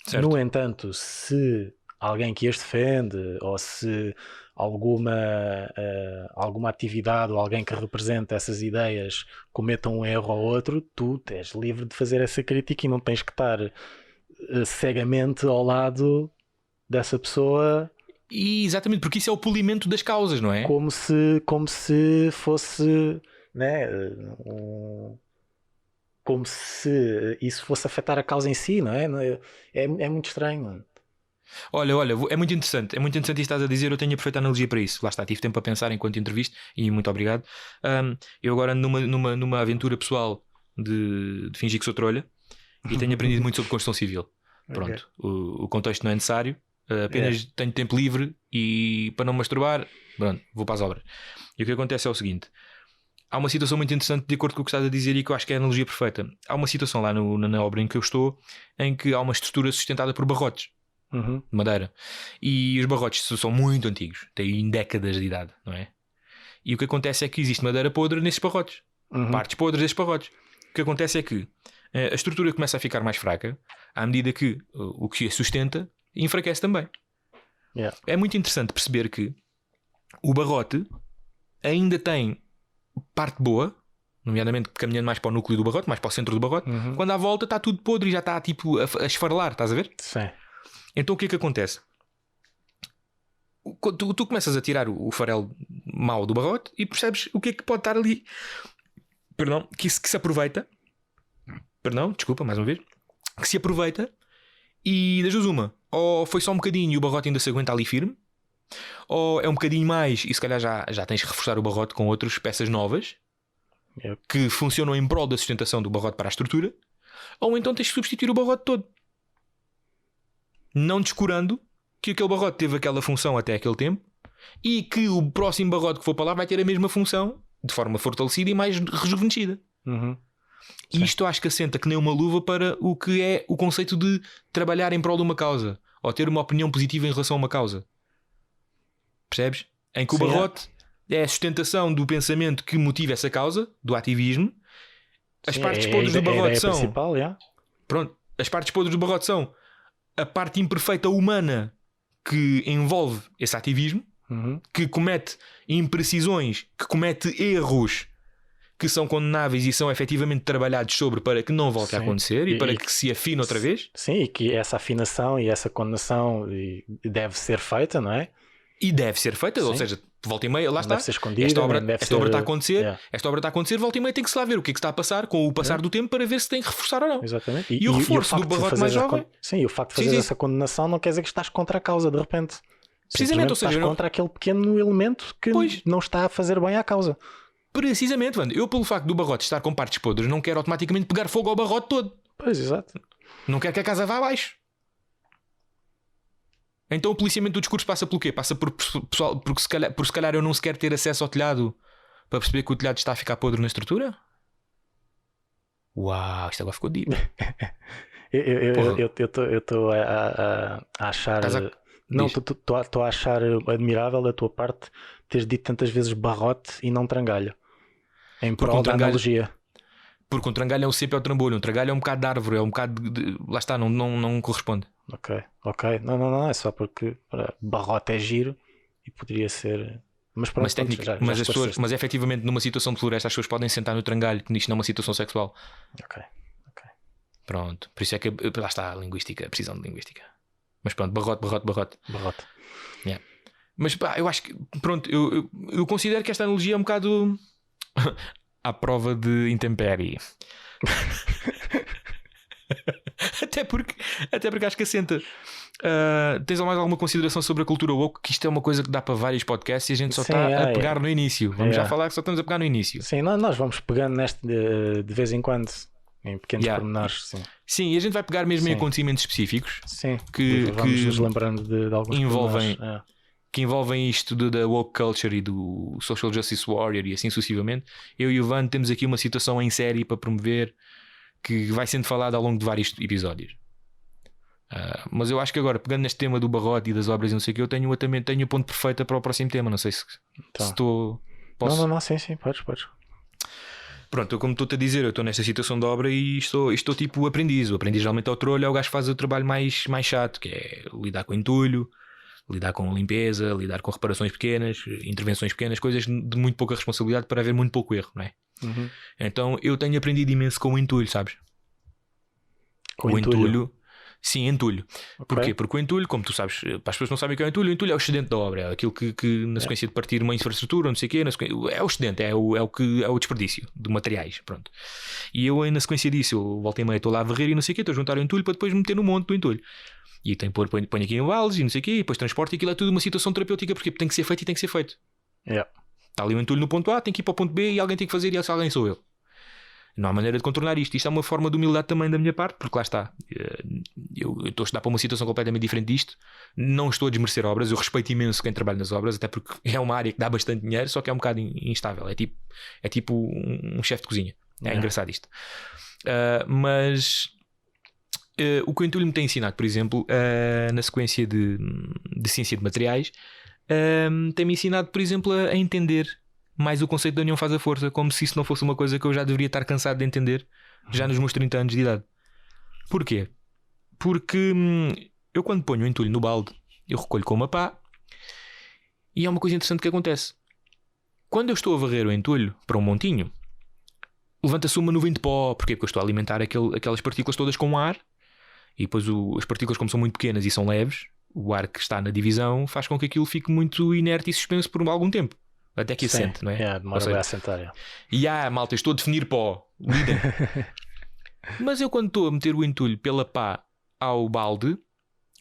Certo. No entanto, se alguém que as defende ou se alguma atividade ou alguém que representa essas ideias cometa um erro ou outro, tu és livre de fazer essa crítica e não tens que estar cegamente ao lado dessa pessoa. E exatamente, porque isso é o polimento das causas, não é? Como se fosse, né? Como se isso fosse afetar a causa em si, não é? É muito estranho, mano. Olha, é muito interessante isso que estás a dizer. Eu tenho a perfeita analogia para isso. Lá está, tive tempo a pensar enquanto entrevisto e muito obrigado. Eu agora ando numa aventura pessoal de fingir que sou trolha e tenho aprendido muito sobre construção civil. Pronto, okay. O contexto não é necessário. Apenas tenho tempo livre e para não masturbar, pronto, vou para as obras. E o que acontece é o seguinte: há uma situação muito interessante de acordo com o que estás a dizer e que eu acho que é a analogia perfeita. Há uma situação lá na obra em que eu estou em que há uma estrutura sustentada por barrotes de madeira e os barrotes são muito antigos, têm décadas de idade, não é? E o que acontece é que existe madeira podre nesses barrotes, partes podres desses barrotes. O que acontece é que a estrutura começa a ficar mais fraca à medida que o que a sustenta enfraquece também. É muito interessante perceber que o barrote ainda tem parte boa, nomeadamente caminhando mais para o núcleo do barrote, mais para o centro do barrote, quando à volta está tudo podre e já está tipo a esfarelar, estás a ver? Sim. Então o que é que acontece? Tu começas a tirar o farelo mau do barrote e percebes o que é que pode estar ali, que se aproveita, desculpa, mais uma vez, que se aproveita. E das duas uma, ou foi só um bocadinho e o barrote ainda se aguenta ali firme, ou é um bocadinho mais e se calhar já tens que reforçar o barrote com outras peças novas que funcionam em prol da sustentação do barrote para a estrutura, ou então tens que substituir o barrote todo, não descurando que aquele barrote teve aquela função até aquele tempo e que o próximo barrote que for para lá vai ter a mesma função de forma fortalecida e mais rejuvenescida. E isto acho que assenta que nem uma luva para o que é o conceito de trabalhar em prol de uma causa ou ter uma opinião positiva em relação a uma causa. Percebes? Em que o barrote é a sustentação do pensamento que motiva essa causa, do ativismo. As partes podres do barrote são pronto, as partes podres do barrote são a parte imperfeita humana que envolve esse ativismo, que comete imprecisões, que comete erros que são condenáveis e são efetivamente trabalhados sobre para que não volte a acontecer e para que se afine outra vez. Sim, e que essa afinação e essa condenação deve ser feita, não é? E deve ser feita, ou seja, volta e meia, lá está. Deve ser escondida, esta obra está a acontecer, Yeah. esta obra está a acontecer, volta e meia tem que se lá ver o que é que está a passar com o passar do tempo para ver se tem que reforçar ou não. Exatamente. E o reforço do barrote mais jovem. Sim, e o facto de fazer essa condenação não quer dizer que estás contra a causa de repente. Precisamente, ou seja, estás contra aquele pequeno elemento que não está a fazer bem à causa. Precisamente, mano. Eu, pelo facto do barrote estar com partes podres, não quero automaticamente pegar fogo ao barrote todo. Pois, exato. Não quero que a casa vá abaixo. Então o policiamento do discurso passa pelo quê? Passa por pessoal, porque se calhar eu não sequer ter acesso ao telhado para perceber que o telhado está a ficar podre na estrutura? Uau, isto agora ficou deep. Eu estou a achar. Não, estou a achar admirável da tua parte teres dito tantas vezes barrote e não trangalho. Em prol da analogia. Porque um trangalho é o sempre ao trambolho. Um trangalho é um bocado de árvore, é um bocado lá está, não corresponde. Ok. Não, é só porque barrote é giro e poderia ser. Mas pronto, mas efetivamente numa situação de floresta as pessoas podem sentar no trangalho, que isto não é uma situação sexual. Ok. Pronto, por isso é que lá está a linguística, a precisão de linguística. Mas pronto, barrote. Yeah. Mas pá, eu acho que pronto, eu considero que esta analogia é um bocado à prova de intempérie. até porque acho que assenta. Tens mais alguma consideração sobre a cultura woke? Que isto é uma coisa que dá para vários podcasts e a gente só está a pegar no início. Vamos já falar que só estamos a pegar no início. Sim, nós vamos pegando neste de vez em quando, em pequenos pormenores. Sim, e a gente vai pegar mesmo em acontecimentos específicos. Sim, que vamos nos lembrando de alguns que envolvem isto da woke culture e do social justice warrior e assim sucessivamente. Eu e o Ivan temos aqui uma situação em série para promover que vai sendo falada ao longo de vários episódios. Mas eu acho que agora, pegando neste tema do barrote e das obras e não sei o que, eu tenho o ponto perfeito para o próximo tema. Não sei se estou... Posso? Não, sim, podes. Pronto, como estou-te a dizer, eu estou nesta situação de obra e estou tipo aprendiz. O aprendiz geralmente ao trolho é o gajo que faz o trabalho mais chato, que é lidar com entulho, lidar com limpeza, lidar com reparações pequenas, intervenções pequenas, coisas de muito pouca responsabilidade para haver muito pouco erro, não é? Uhum. Então eu tenho aprendido imenso com o entulho, sabes? Com o entulho? Sim, entulho. Okay. Porquê? Porque o entulho, como tu sabes, para as pessoas que não sabem o que é o entulho é o excedente da obra, é aquilo que na sequência de partir uma infraestrutura, não sei o quê, é o excedente, é o desperdício de materiais, pronto. E eu na sequência disso, eu voltei meio, estou lá a varrer e não sei o quê, estou a juntar o entulho para depois meter no monte do entulho. E tem que põe aqui em baldes e não sei o quê, e depois transporte, e aquilo é tudo uma situação terapêutica, porque tem que ser feito e tem que ser feito. Está ali o entulho no ponto A, tem que ir para o ponto B e alguém tem que fazer, e esse alguém sou eu. Não há maneira de contornar isto. Isto é uma forma de humildade também da minha parte, porque lá está, eu estou a estudar para uma situação completamente diferente disto. Não estou a desmerecer obras, eu respeito imenso quem trabalha nas obras, até porque é uma área que dá bastante dinheiro, só que é um bocado instável. É tipo um chefe de cozinha. É engraçado isto. Mas o que o entulho me tem ensinado, por exemplo, na sequência de ciência de materiais, tem-me ensinado, por exemplo, a entender mais o conceito da união faz a força, como se isso não fosse uma coisa que eu já deveria estar cansado de entender já nos meus 30 anos de idade. Porquê? Porque eu quando ponho o entulho no balde, eu recolho com uma pá, e é uma coisa interessante que acontece. Quando eu estou a varrer o entulho para um montinho, levanta-se uma nuvem de pó. Porquê? Porque eu estou a alimentar aquelas partículas todas com ar, e depois as partículas, como são muito pequenas e são leves, o ar que está na divisão faz com que aquilo fique muito inerte e suspenso por algum tempo. Até que assente, não é? Demora bem a assentar. E malta, estou a definir pó. Lidem. Mas eu quando estou a meter o entulho pela pá ao balde,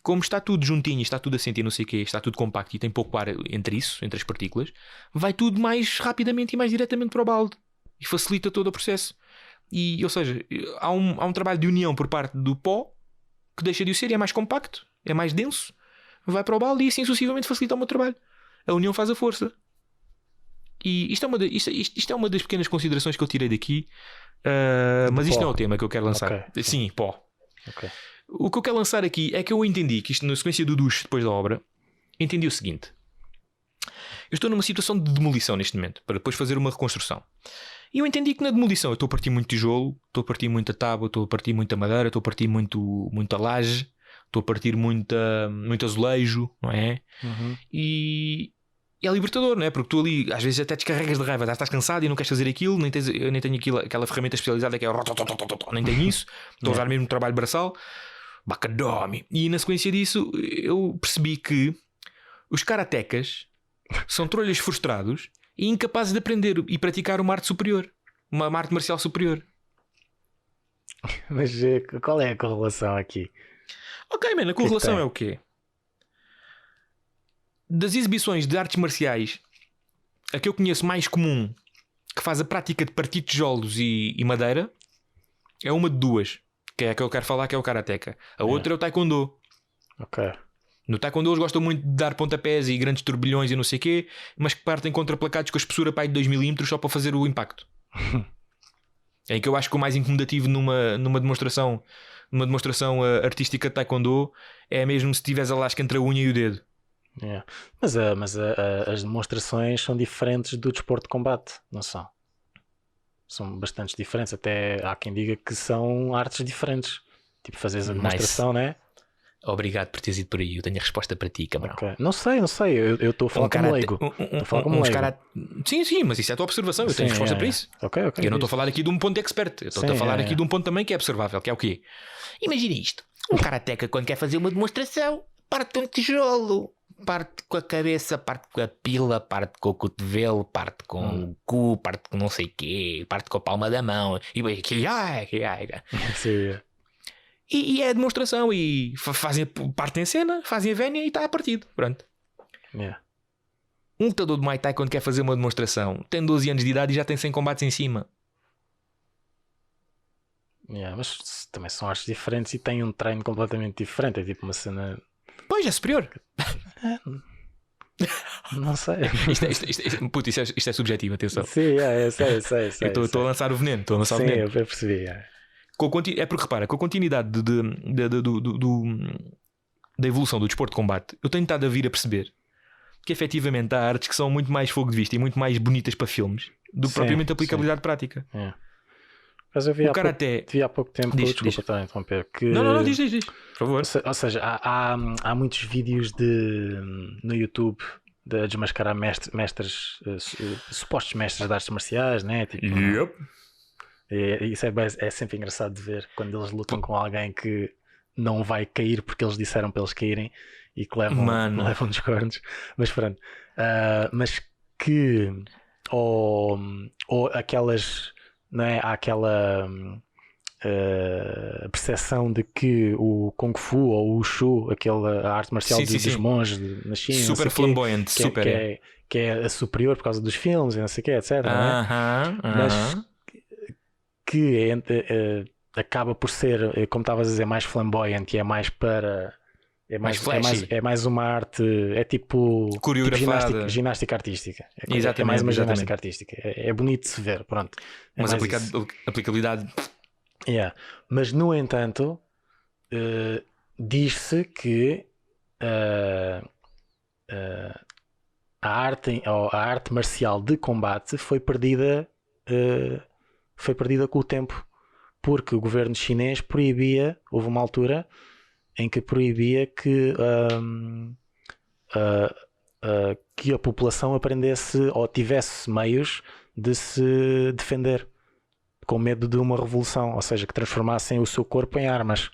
como está tudo juntinho, está tudo assente e não sei o quê, está tudo compacto e tem pouco ar entre as partículas, vai tudo mais rapidamente e mais diretamente para o balde. E facilita todo o processo. E, ou seja, há um trabalho de união por parte do pó que deixa de o ser e é mais compacto, é mais denso, vai para o balde e assim sucessivamente facilita o meu trabalho. A união faz a força. E isto é uma das pequenas considerações que eu tirei daqui, mas isto não é o tema que eu quero lançar. Okay. Sim, pó. Okay. O que eu quero lançar aqui é que eu entendi que isto, na sequência do duche depois da obra, entendi o seguinte: eu estou numa situação de demolição neste momento, para depois fazer uma reconstrução. E eu entendi que na demolição eu estou a partir muito tijolo, estou a partir muita tábua, estou a partir muita madeira, estou a partir muita laje, estou a partir muito azulejo, não é? Uhum. E é libertador, não é? Porque tu ali às vezes até descarregas de raiva, estás cansado e não queres fazer aquilo, eu nem tenho aquela ferramenta especializada que é nem tenho isso, estou a usar mesmo trabalho braçal, bacadome. E na sequência disso eu percebi que Os karatecas são trolhas frustrados e incapazes de aprender e praticar uma arte superior. Uma arte marcial superior. Mas qual é a correlação aqui? Ok, mano, a correlação é o quê? Das exibições de artes marciais, a que eu conheço mais comum, que faz a prática de partir tijolos e madeira, é uma de duas. Que é a que eu quero falar, que é o karateka. A outra é o taekwondo. Ok. No taekwondo eles gostam muito de dar pontapés e grandes turbilhões e não sei o quê, mas que partem contra placados com a espessura para aí de 2mm só para fazer o impacto. É que eu acho que o mais incomodativo numa demonstração artística de taekwondo é mesmo se tiveres a lasca entre a unha e o dedo. Yeah. Mas as demonstrações são diferentes do desporto de combate, não são? São bastante diferentes. Até há quem diga que são artes diferentes. Tipo, fazeres a demonstração, né? Obrigado por teres ido por aí. Eu tenho a resposta para ti, cabrão. Okay. Não sei. Eu estou a falar como leigo. Sim, mas isso é a tua observação. Eu tenho resposta para isso. Okay, eu não estou a falar aqui de um ponto expert. Eu estou a falar aqui de um ponto também que é observável, que é o quê? Imagina isto. Um karateca, quando quer fazer uma demonstração, parte um tijolo. Parte com a cabeça, parte com a pila, parte com o cotovelo, parte com o cu, parte com não sei o quê, parte com a palma da mão. E vai aqui, Sim. E é a demonstração. E partem a cena, fazem a vénia e está a partido. Pronto. Yeah. Um lutador de Muay Thai, quando quer fazer uma demonstração, tem 12 anos de idade e já tem 100 combates em cima. Yeah, mas também são artes diferentes e têm um treino completamente diferente. É tipo uma cena. Pois, é superior. Não sei. Isto é subjetivo, atenção. Sim, eu sei. Eu estou a lançar o veneno. Sim, eu percebi. É porque repara, com a continuidade da evolução do desporto de combate, eu tenho estado a vir a perceber que efetivamente há artes que são muito mais fogo de vista e muito mais bonitas para filmes do que propriamente aplicabilidade prática. Mas eu vi há pouco tempo, desculpa estar a interromper. Não, diz, por favor. Ou seja, há muitos vídeos no YouTube de desmascarar supostos mestres de artes marciais, né? Tipo, isso é sempre engraçado de ver quando eles lutam com alguém que não vai cair porque eles disseram para eles caírem e que levam nos cornos. Mas pronto, mas que ou aquelas. Não é? Há aquela percepção de que o Kung Fu ou o Wushu, aquela arte marcial dos monges na China, super flamboyante, que é a superior por causa dos filmes e não sei o que, etc. Mas que acaba por ser, como estavas a dizer, mais flamboyante e é mais para. É mais uma arte, é tipo ginástica artística. É mais uma ginástica artística. É bonito de se ver, pronto. Mas aplicabilidade. Mas no entanto, diz-se que a arte marcial de combate foi perdida com o tempo, porque o governo chinês houve uma altura em que proibia que a população aprendesse ou tivesse meios de se defender com medo de uma revolução, ou seja, que transformassem o seu corpo em armas.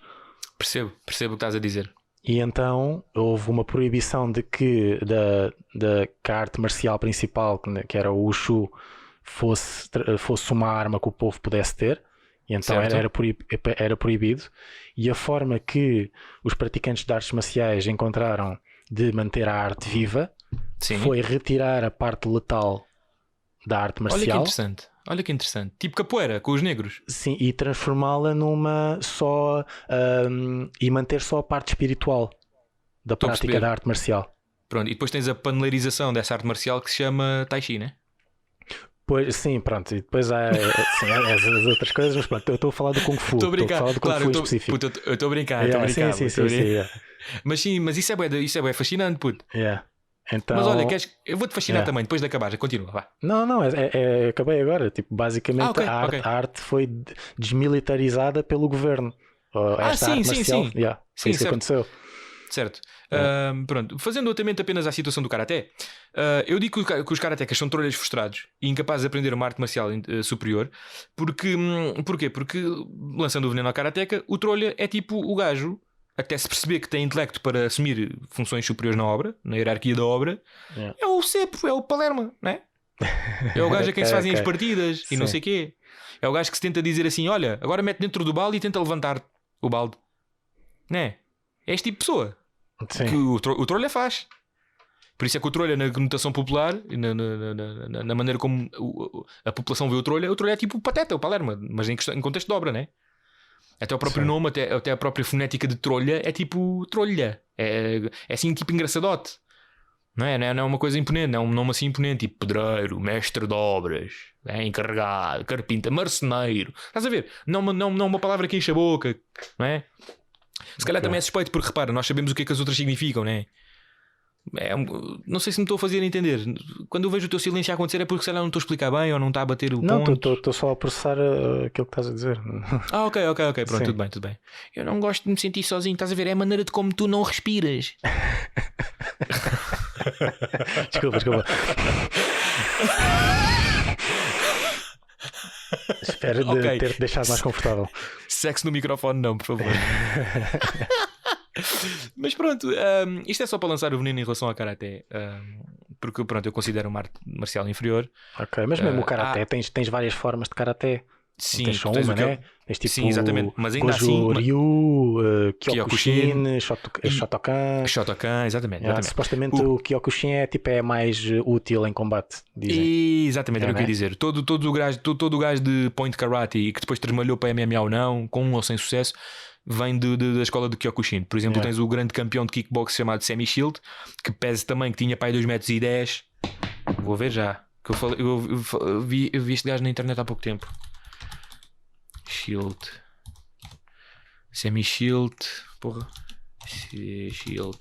Percebo o que estás a dizer. E então houve uma proibição de que a arte marcial principal, que era o Wushu, fosse uma arma que o povo pudesse ter. E então era proibido. E a forma que os praticantes de artes marciais encontraram de manter a arte viva foi retirar a parte letal da arte marcial. Olha que interessante. Tipo capoeira, com os negros. Sim, e transformá-la numa só... e manter só a parte espiritual da prática da arte marcial. Pronto, e depois tens a panelarização dessa arte marcial que se chama Tai Chi, né? Pois, sim, pronto, e depois há as outras coisas, mas pronto, eu estou a falar do Kung Fu. Estou a brincar, Fu específico. Eu estou a brincar, Sim, mas isso é bem fascinante, puto. Então... Mas olha, eu vou-te fascinar também, depois de acabar, continua, vá. Não, acabei agora, tipo, basicamente a arte foi desmilitarizada pelo governo. Sim. Foi isso que aconteceu. Certo. Pronto, fazendo atentamente apenas à situação do karaté, eu digo que os karatecas são trolhas frustrados e incapazes de aprender uma arte marcial superior. Porquê? Porque, lançando o veneno ao karateca, o trolha é tipo o gajo até se perceber que tem intelecto para assumir funções superiores na obra, na hierarquia da obra, é o Cepo, é o Palermo, não é? É o gajo a quem se fazem as partidas e não sei o quê. É o gajo que se tenta dizer assim: olha, agora mete dentro do balde e tenta levantar o balde, não é? É este tipo de pessoa que o trolha faz. Por isso é que o trolha, na conotação popular, na maneira como a população vê o trolha é tipo o Pateta, o Palermo, mas em contexto de obra, não é? Até o próprio nome, até a própria fonética de trolha é tipo trolha. É assim, tipo engraçadote. Não é uma coisa imponente, não é um nome assim imponente, tipo pedreiro, mestre de obras, encarregado, carpinta, marceneiro. Estás a ver? Não uma palavra que enche a boca, não é? Se calhar também é suspeito, porque repara, nós sabemos o que é que as outras significam, não é? Não sei se me estou a fazer entender. Quando eu vejo o teu silêncio a acontecer é porque se calhar não estou a explicar bem ou não está a bater o ponto. Não, estou só a processar aquilo que estás a dizer. Ok, pronto, tudo bem. Eu não gosto de me sentir sozinho, estás a ver? É a maneira de como tu não respiras. Desculpa. Espero ter-te deixado mais confortável. Sexo no microfone não, por favor. Mas pronto, isto é só para lançar o veneno em relação ao Karaté, porque pronto, eu considero uma arte marcial inferior. Ok, mas mesmo o Karaté, tens várias formas de Karaté. Sim, tens só uma, né? Tens tipo sim, exatamente. Mas ainda Goju assim, Ryu, Kyokushin, Shotokan, exatamente. Supostamente o Kyokushin é mais útil em combate, dizem. Exatamente, era o que eu ia dizer. Todo o gajo de Point Karate e que depois transmalhou para MMA ou não, com ou sem sucesso, vem da escola do Kyokushin. Por exemplo, tens o grande campeão de kickbox chamado Sammy Shield, que pesa também, que tinha pai 2,10 m. Vou ver já, que eu vi este gajo na internet há pouco tempo. Shield, Sammy Shield, porra, Shield.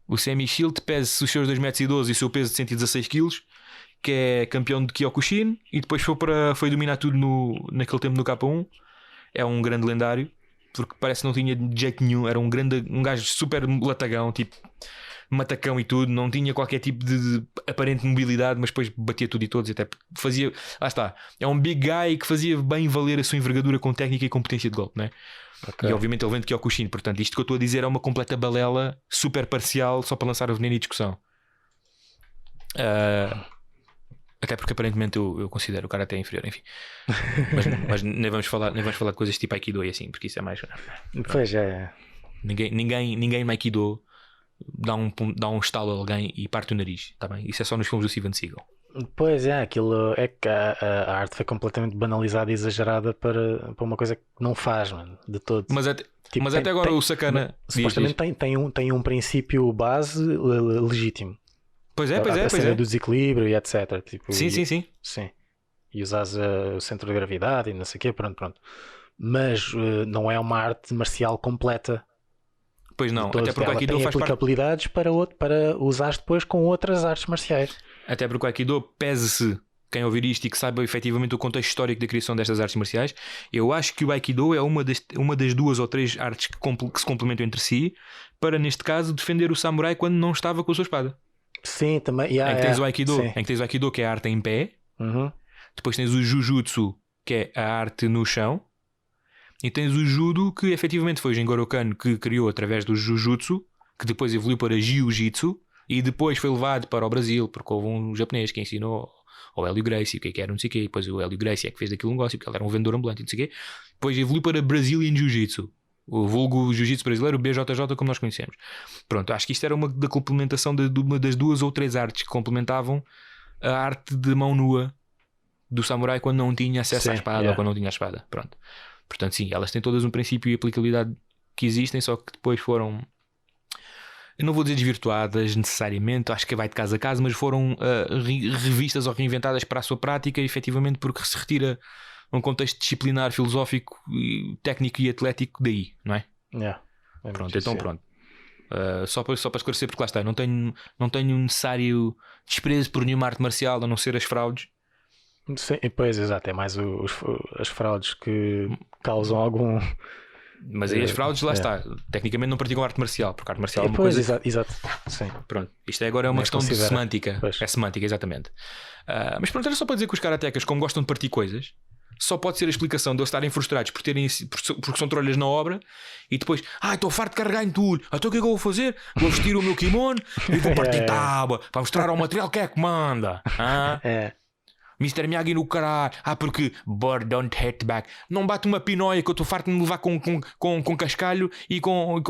O Sammy Shield pesa os seus 2,12 m e o seu peso de 116 kg, que é campeão de Kyokushin e depois foi dominar tudo naquele tempo no K1. É um grande lendário, porque parece que não tinha de jeito nenhum. Era um gajo super latagão, tipo matacão e tudo. Não tinha qualquer tipo de aparente mobilidade, mas depois batia tudo e todos. Até fazia, lá está, é um big guy que fazia bem valer a sua envergadura com técnica e competência de golpe, não é? Okay. E obviamente ele vem de Kyokushin. Portanto, isto que eu estou a dizer é uma completa balela super parcial, só para lançar o veneno e discussão. Até porque aparentemente eu considero o Karaté inferior, enfim. Mas nem vamos falar de coisas tipo Aikido e assim, porque isso é mais. Pois é. Ninguém no Aikido dá um estalo a alguém e parte o nariz, tá bem? Isso é só nos filmes do Steven Seagal. Pois é, aquilo é que a arte foi completamente banalizada e exagerada para uma coisa que não faz, mano, de todo. Mas até agora o sacana supostamente tem um princípio base legítimo. Pois é. Do desequilíbrio e etc. Tipo, sim. E usas o centro de gravidade e não sei o quê, pronto. Mas não é uma arte marcial completa. Pois não, até porque o Aikido tem faz aplicabilidades para usar depois com outras artes marciais. Até porque o Aikido, pese-se quem ouvir isto e que saiba efetivamente o contexto histórico da criação destas artes marciais, eu acho que o Aikido é uma das 2 ou 3 artes que se complementam entre si para, neste caso, defender o samurai quando não estava com a sua espada. Sim, também. Em que tens o Aikido, que é a arte em pé. Uhum. Depois tens o Jujutsu, que é a arte no chão. E tens o Judo, que efetivamente foi o Jingoro Kano que criou através do Jujutsu, que depois evoluiu para Jiu-Jitsu e depois foi levado para o Brasil, porque houve um japonês que ensinou ao Hélio Gracie o que era não sei o quê. E depois o Hélio Gracie é que fez daquele negócio, porque ele era um vendedor ambulante e não sei o quê. Depois evoluiu para Brazilian Jiu-Jitsu, o vulgo Jiu-Jitsu brasileiro, o BJJ, como nós conhecemos. Pronto, acho que isto era uma da complementação de uma das 2 ou 3 artes que complementavam a arte de mão nua do samurai quando não tinha acesso à espada ou quando não tinha a espada. Pronto. Portanto, sim, elas têm todas um princípio e aplicabilidade que existem, só que depois foram, eu não vou dizer desvirtuadas necessariamente, acho que vai de caso a caso, mas foram revistas ou reinventadas para a sua prática, efetivamente, porque se retira um contexto disciplinar, filosófico, técnico e atlético daí, não é? Pronto, então pronto. Só para esclarecer, porque lá está, não tenho necessário desprezo por nenhuma arte marcial a não ser as fraudes. Sim, pois, exato, é mais as fraudes que causam algum. Mas aí as fraudes, lá está, tecnicamente não praticam arte marcial, porque arte marcial é uma pois, coisa. Exato. Sim. Pronto, isto agora é uma questão de semântica. Pois. É semântica, exatamente. Mas pronto, era só para dizer que os karatecas, como gostam de partir coisas, só pode ser a explicação de eles estarem frustrados porque são trolhas na obra e depois, estou farto de carregar em tudo, então o que é que eu vou fazer? Vou vestir o meu kimono e vou partir tábua para mostrar ao material quem é que manda. Mr. Miyagi no caralho. Porque bird don't hit back. Não bate uma pinóia que eu estou farto de me levar com cascalho e com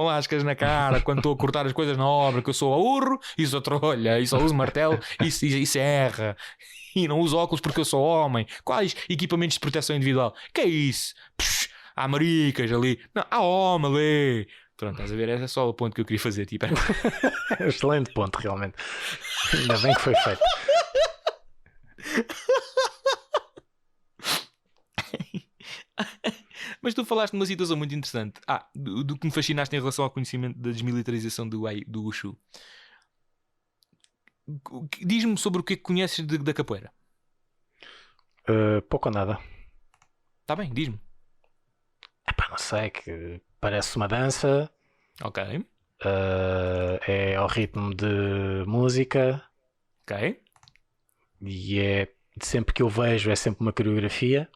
lascas na cara quando estou a cortar as coisas na obra, que eu sou aurro e sou trolha e só uso martelo e serra. E não uso óculos porque eu sou homem. Quais equipamentos de proteção individual? Que é isso? Há maricas ali. Não, há homem ali. Pronto, estás a ver? Esse é só o ponto que eu queria fazer. Tipo. Excelente ponto, realmente. Ainda bem que foi feito. Mas tu falaste numa situação muito interessante do que me fascinaste em relação ao conhecimento da desmilitarização do Wushu. Diz-me sobre o que é que conheces da capoeira. Pouco ou nada. Está bem, diz-me. Não sei, que parece uma dança. Ok. É ao ritmo de música. Ok. E é sempre que eu vejo é sempre uma coreografia.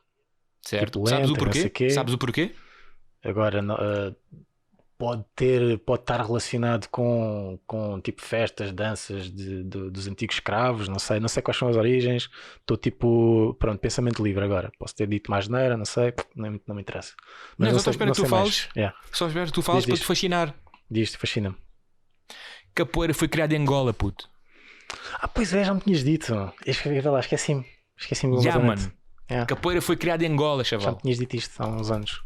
Certo. Tipo lenta, Sabes o porquê? Agora pode estar relacionado com tipo festas, danças dos antigos escravos. Não sei quais são as origens. Estou tipo, pronto, pensamento livre agora. Posso ter dito mais neira, não sei, não me interessa. Mas só espero que tu fales. Só espero que tu fales para te fascinar. Diz-te, fascina-me. Capoeira foi criada em Angola, puto. Pois é, já me tinhas dito. Esqueci-me. Mano. Capoeira foi criada em Angola, chaval. Já me tinhas dito isto há uns anos.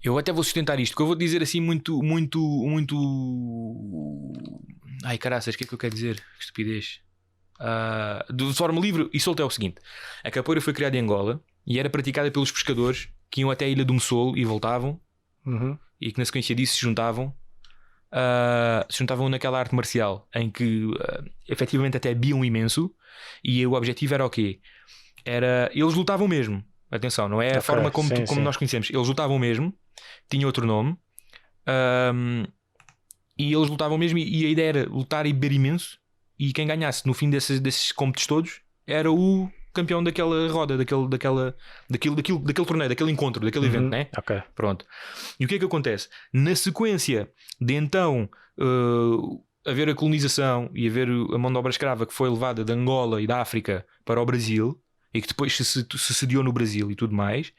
Eu até vou sustentar isto, porque eu vou dizer assim muito. Ai, caraças, o que é que eu quero dizer? Que estupidez. De forma livre e solta é o seguinte: a capoeira foi criada em Angola e era praticada pelos pescadores que iam até a ilha do Messolo e voltavam, e que na sequência disso se juntavam naquela arte marcial em que efetivamente até bebiam imenso, e o objetivo era o quê? Eles lutavam mesmo. Atenção, não é a forma como nós conhecemos. Eles lutavam mesmo, tinha outro nome, e eles lutavam mesmo, e a ideia era lutar e beber imenso, e quem ganhasse no fim desses cômputos todos era o campeão daquela roda, daquele torneio, daquele encontro, daquele evento, né? Ok. Pronto. E o que é que acontece? Na sequência de então haver a colonização e haver a mão de obra escrava que foi levada de Angola e da África para o Brasil, e que depois se sediou no Brasil e tudo mais,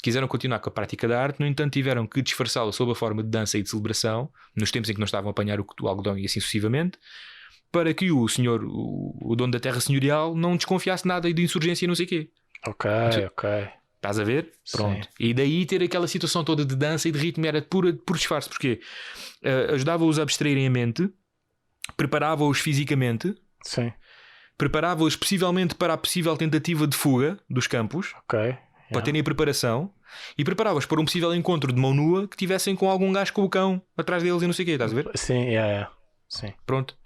quiseram continuar com a prática da arte, no entanto tiveram que disfarçá-la sob a forma de dança e de celebração, nos tempos em que não estavam a apanhar o algodão e assim sucessivamente, para que o senhor, o dono da terra senhorial, não desconfiasse nada de insurgência e não sei o quê. Ok. Estás a ver? Pronto. Sim. E daí ter aquela situação toda de dança e de ritmo era por disfarce, porque ajudava-os a abstraírem a mente, preparava-os fisicamente, sim, preparava-os possivelmente para a possível tentativa de fuga dos campos, para terem a preparação, e preparava-os para um possível encontro de mão nua que tivessem com algum gajo com o cão atrás deles e não sei o quê, estás a ver? Sim, sim. Pronto.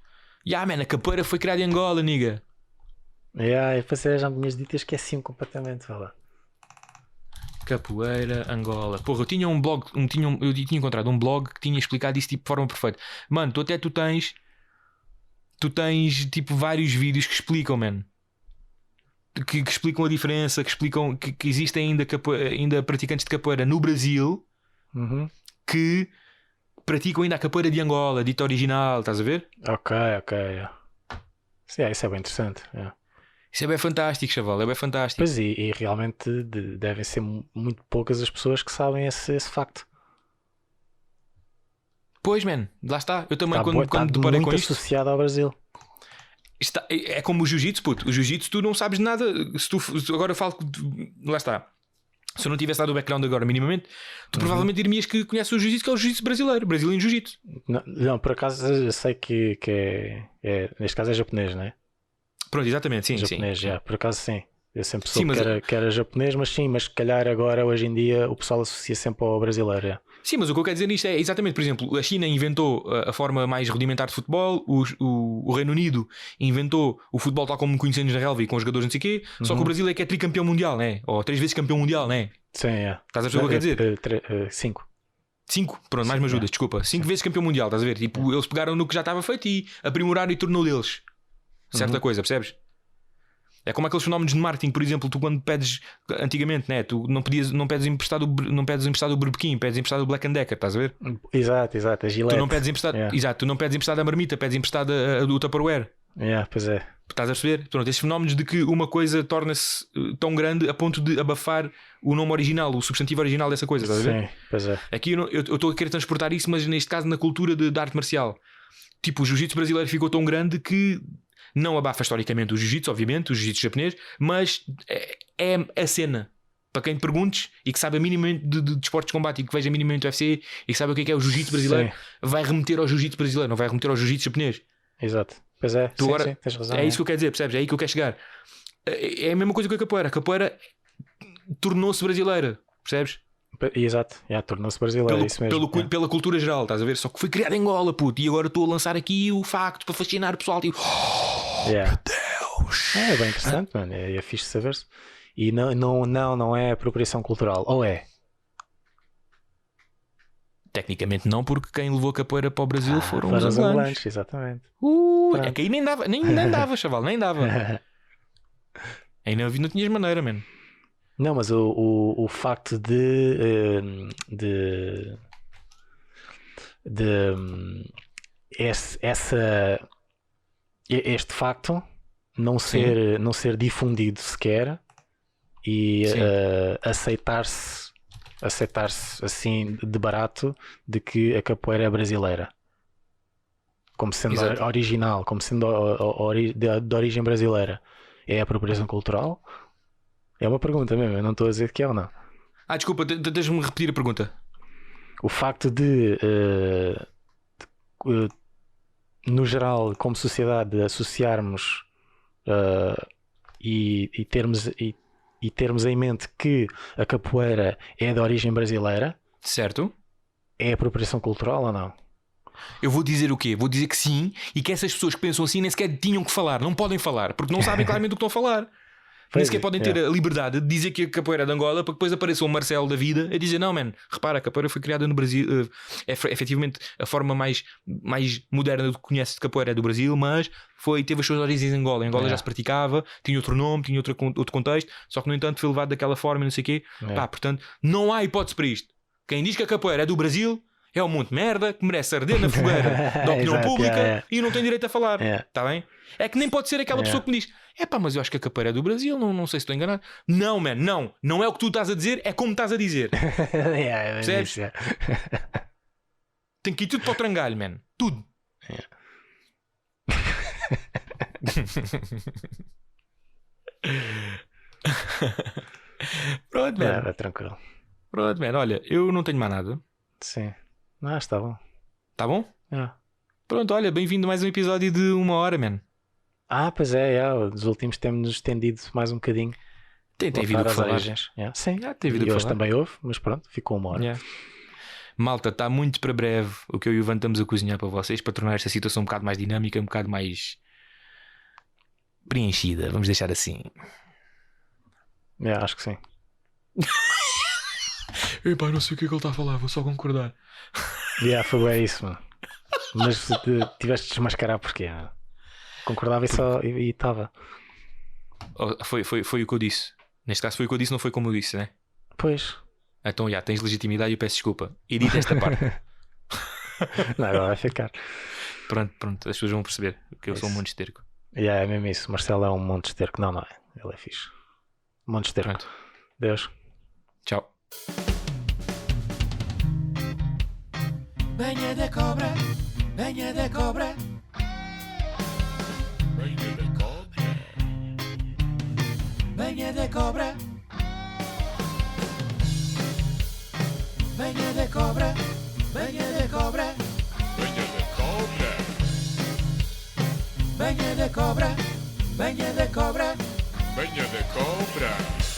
Man, a capoeira foi criada em Angola, nigga. Já me tinhas dito e esqueci-me completamente. Vai lá. Capoeira, Angola. Porra, eu tinha um blog, eu tinha encontrado um blog que tinha explicado isso tipo de forma perfeita. Mano, tu tens tipo vários vídeos que explicam, man. Que explicam a diferença, que explicam que existem ainda praticantes de capoeira no Brasil que praticam ainda a capoeira de Angola, dita original, estás a ver? Ok. Sim, isso é bem interessante. Isso é bem fantástico, chaval, é bem fantástico. Pois, e realmente devem ser muito poucas as pessoas que sabem esse facto. Pois, man, lá está. Eu também, quando deparei com isto, associado ao Brasil. É como o jiu-jitsu, puto. O jiu-jitsu tu não sabes nada. Agora eu falo, lá está. Se eu não tivesse dado o background agora minimamente, tu provavelmente dirias que conheces o jiu-jitsu, que é o jiu-jitsu brasileiro, brasileiro jiu-jitsu. Não, por acaso eu sei que neste caso é japonês, não é? Pronto, exatamente, sim. Japonês, sim. Por acaso sim. Eu sempre soube que era japonês, mas se calhar agora, hoje em dia, o pessoal associa sempre ao brasileiro. Sim, mas o que eu quero dizer nisto é exatamente, por exemplo, a China inventou a forma mais rudimentar de futebol, o Reino Unido inventou o futebol tal como conhecemos na relva e com os jogadores não sei o quê, só que o Brasil é que é tricampeão mundial, né? Ou 3 vezes campeão mundial, né? Sim, Estás a perceber o que eu quero dizer? 5. 5, pronto, mais me ajudas, desculpa. 5 vezes campeão mundial, estás a ver? Tipo, eles pegaram no que já estava feito e aprimoraram e tornou deles certa coisa, percebes? É como aqueles fenómenos de marketing, por exemplo, tu quando pedes, antigamente, né? Tu não pedes emprestado o Burbequim, pedes emprestado o Black & Decker, estás a ver? Exato, a Gillette. Tu não pedes emprestado, exato, tu não pedes emprestado a marmita, pedes emprestado o Tupperware. Pois é. Estás a perceber? Pronto, esses fenómenos de que uma coisa torna-se tão grande a ponto de abafar o nome original, o substantivo original dessa coisa, estás a ver? Sim, pois é. Aqui eu estou a querer transportar isso, mas neste caso na cultura de arte marcial. Tipo, o jiu-jitsu brasileiro ficou tão grande que não abafa historicamente o jiu-jitsu, obviamente, o jiu-jitsu japonês, mas é a cena. Para quem te perguntes e que sabe minimamente de desportos de combate e que veja minimamente o UFC e que sabe o que é o jiu-jitsu brasileiro, vai remeter ao jiu-jitsu brasileiro, não vai remeter ao jiu-jitsu japonês. Exato. Pois é, tu agora, sim, tens razão. É isso que eu quero dizer, percebes? É aí que eu quero chegar. É a mesma coisa que a capoeira. A capoeira tornou-se brasileira, percebes? Exato, tornou-se brasileira, é isso mesmo. Pela cultura geral, estás a ver? Só que foi criado em Angola, puto. E agora estou a lançar aqui o facto para fascinar o pessoal. Tipo, meu Deus! É bem interessante, mano. É fixe saber-se. E não é apropriação cultural. Ou é? Tecnicamente não, porque quem levou a capoeira para o Brasil foram os angolanos. Exatamente. É que aí nem dava, chaval, nem dava. Aí não tinhas maneira, mano. Não, mas o facto de este facto não ser difundido sequer e aceitar-se assim de barato de que a capoeira é brasileira como sendo original, como sendo de origem brasileira, é apropriação cultural? É uma pergunta mesmo, eu não estou a dizer que é ou não. Desculpa, deixa-me repetir a pergunta. O facto de no geral, como sociedade, associarmos e termos em mente que a capoeira é de origem brasileira, certo? É apropriação cultural ou não? Eu vou dizer o quê? Vou dizer que sim, e que essas pessoas que pensam assim nem sequer tinham que falar, não podem falar, porque não sabem claramente o que estão a falar. Nem sequer podem ter a liberdade de dizer que a capoeira é de Angola, para que depois apareça um Marcelo da vida a dizer: não, man, repara, a capoeira foi criada no Brasil, efetivamente a forma mais moderna que conhece de capoeira é do Brasil, mas teve as suas origens em Angola. Em Angola já se praticava, tinha outro nome, tinha outro contexto, só que no entanto foi levado daquela forma e não sei o quê. Portanto, não há hipótese para isto. Quem diz que a capoeira é do Brasil é um monte de merda que merece arder na fogueira da opinião pública e não tem direito a falar. Está bem? É que nem pode ser aquela pessoa que me diz: mas eu acho que a capoeira é do Brasil, não sei se estou enganado. Não, man, não é o que tu estás a dizer, é como estás a dizer. Percebes? Tem que ir tudo para o trangalho, man. Tudo. Pronto, man. Tranquilo. Pronto, man. Olha, eu não tenho mais nada. Sim. Está bom. Está bom? Pronto, olha, bem-vindo a mais um episódio de 1 hora, man. Pois é, os últimos temos-nos estendido mais um bocadinho. Tem havido o que falar. Sim, tem havido o que hoje falar. Também houve, mas pronto, ficou 1 hora. Malta, está muito para breve o que eu e o Ivan estamos a cozinhar para vocês, para tornar esta situação um bocado mais dinâmica, um bocado mais preenchida, vamos deixar assim. Acho que sim. Epá, não sei o que é que ele está a falar, vou só concordar. Foi isso, mano. Mas tiveste de desmascarar porquê? Concordava e estava. Foi o que eu disse. Neste caso foi o que eu disse, não foi como eu disse, né? Pois. Então tens legitimidade e eu peço desculpa. Edita esta parte. Não, agora vai ficar. Pronto, as pessoas vão perceber que eu sou um monte de esterco. É mesmo isso. Marcelo é um monte de esterco. Não é. Ele é fixe. Um monte de esterco. Pronto. Deus. Tchau. Banha da cobra, banha da cobra, banha da cobra, banha da cobra, banha da cobra, banha da cobra, banha da cobra, banha da cobra, banha da cobra, banha da cobra.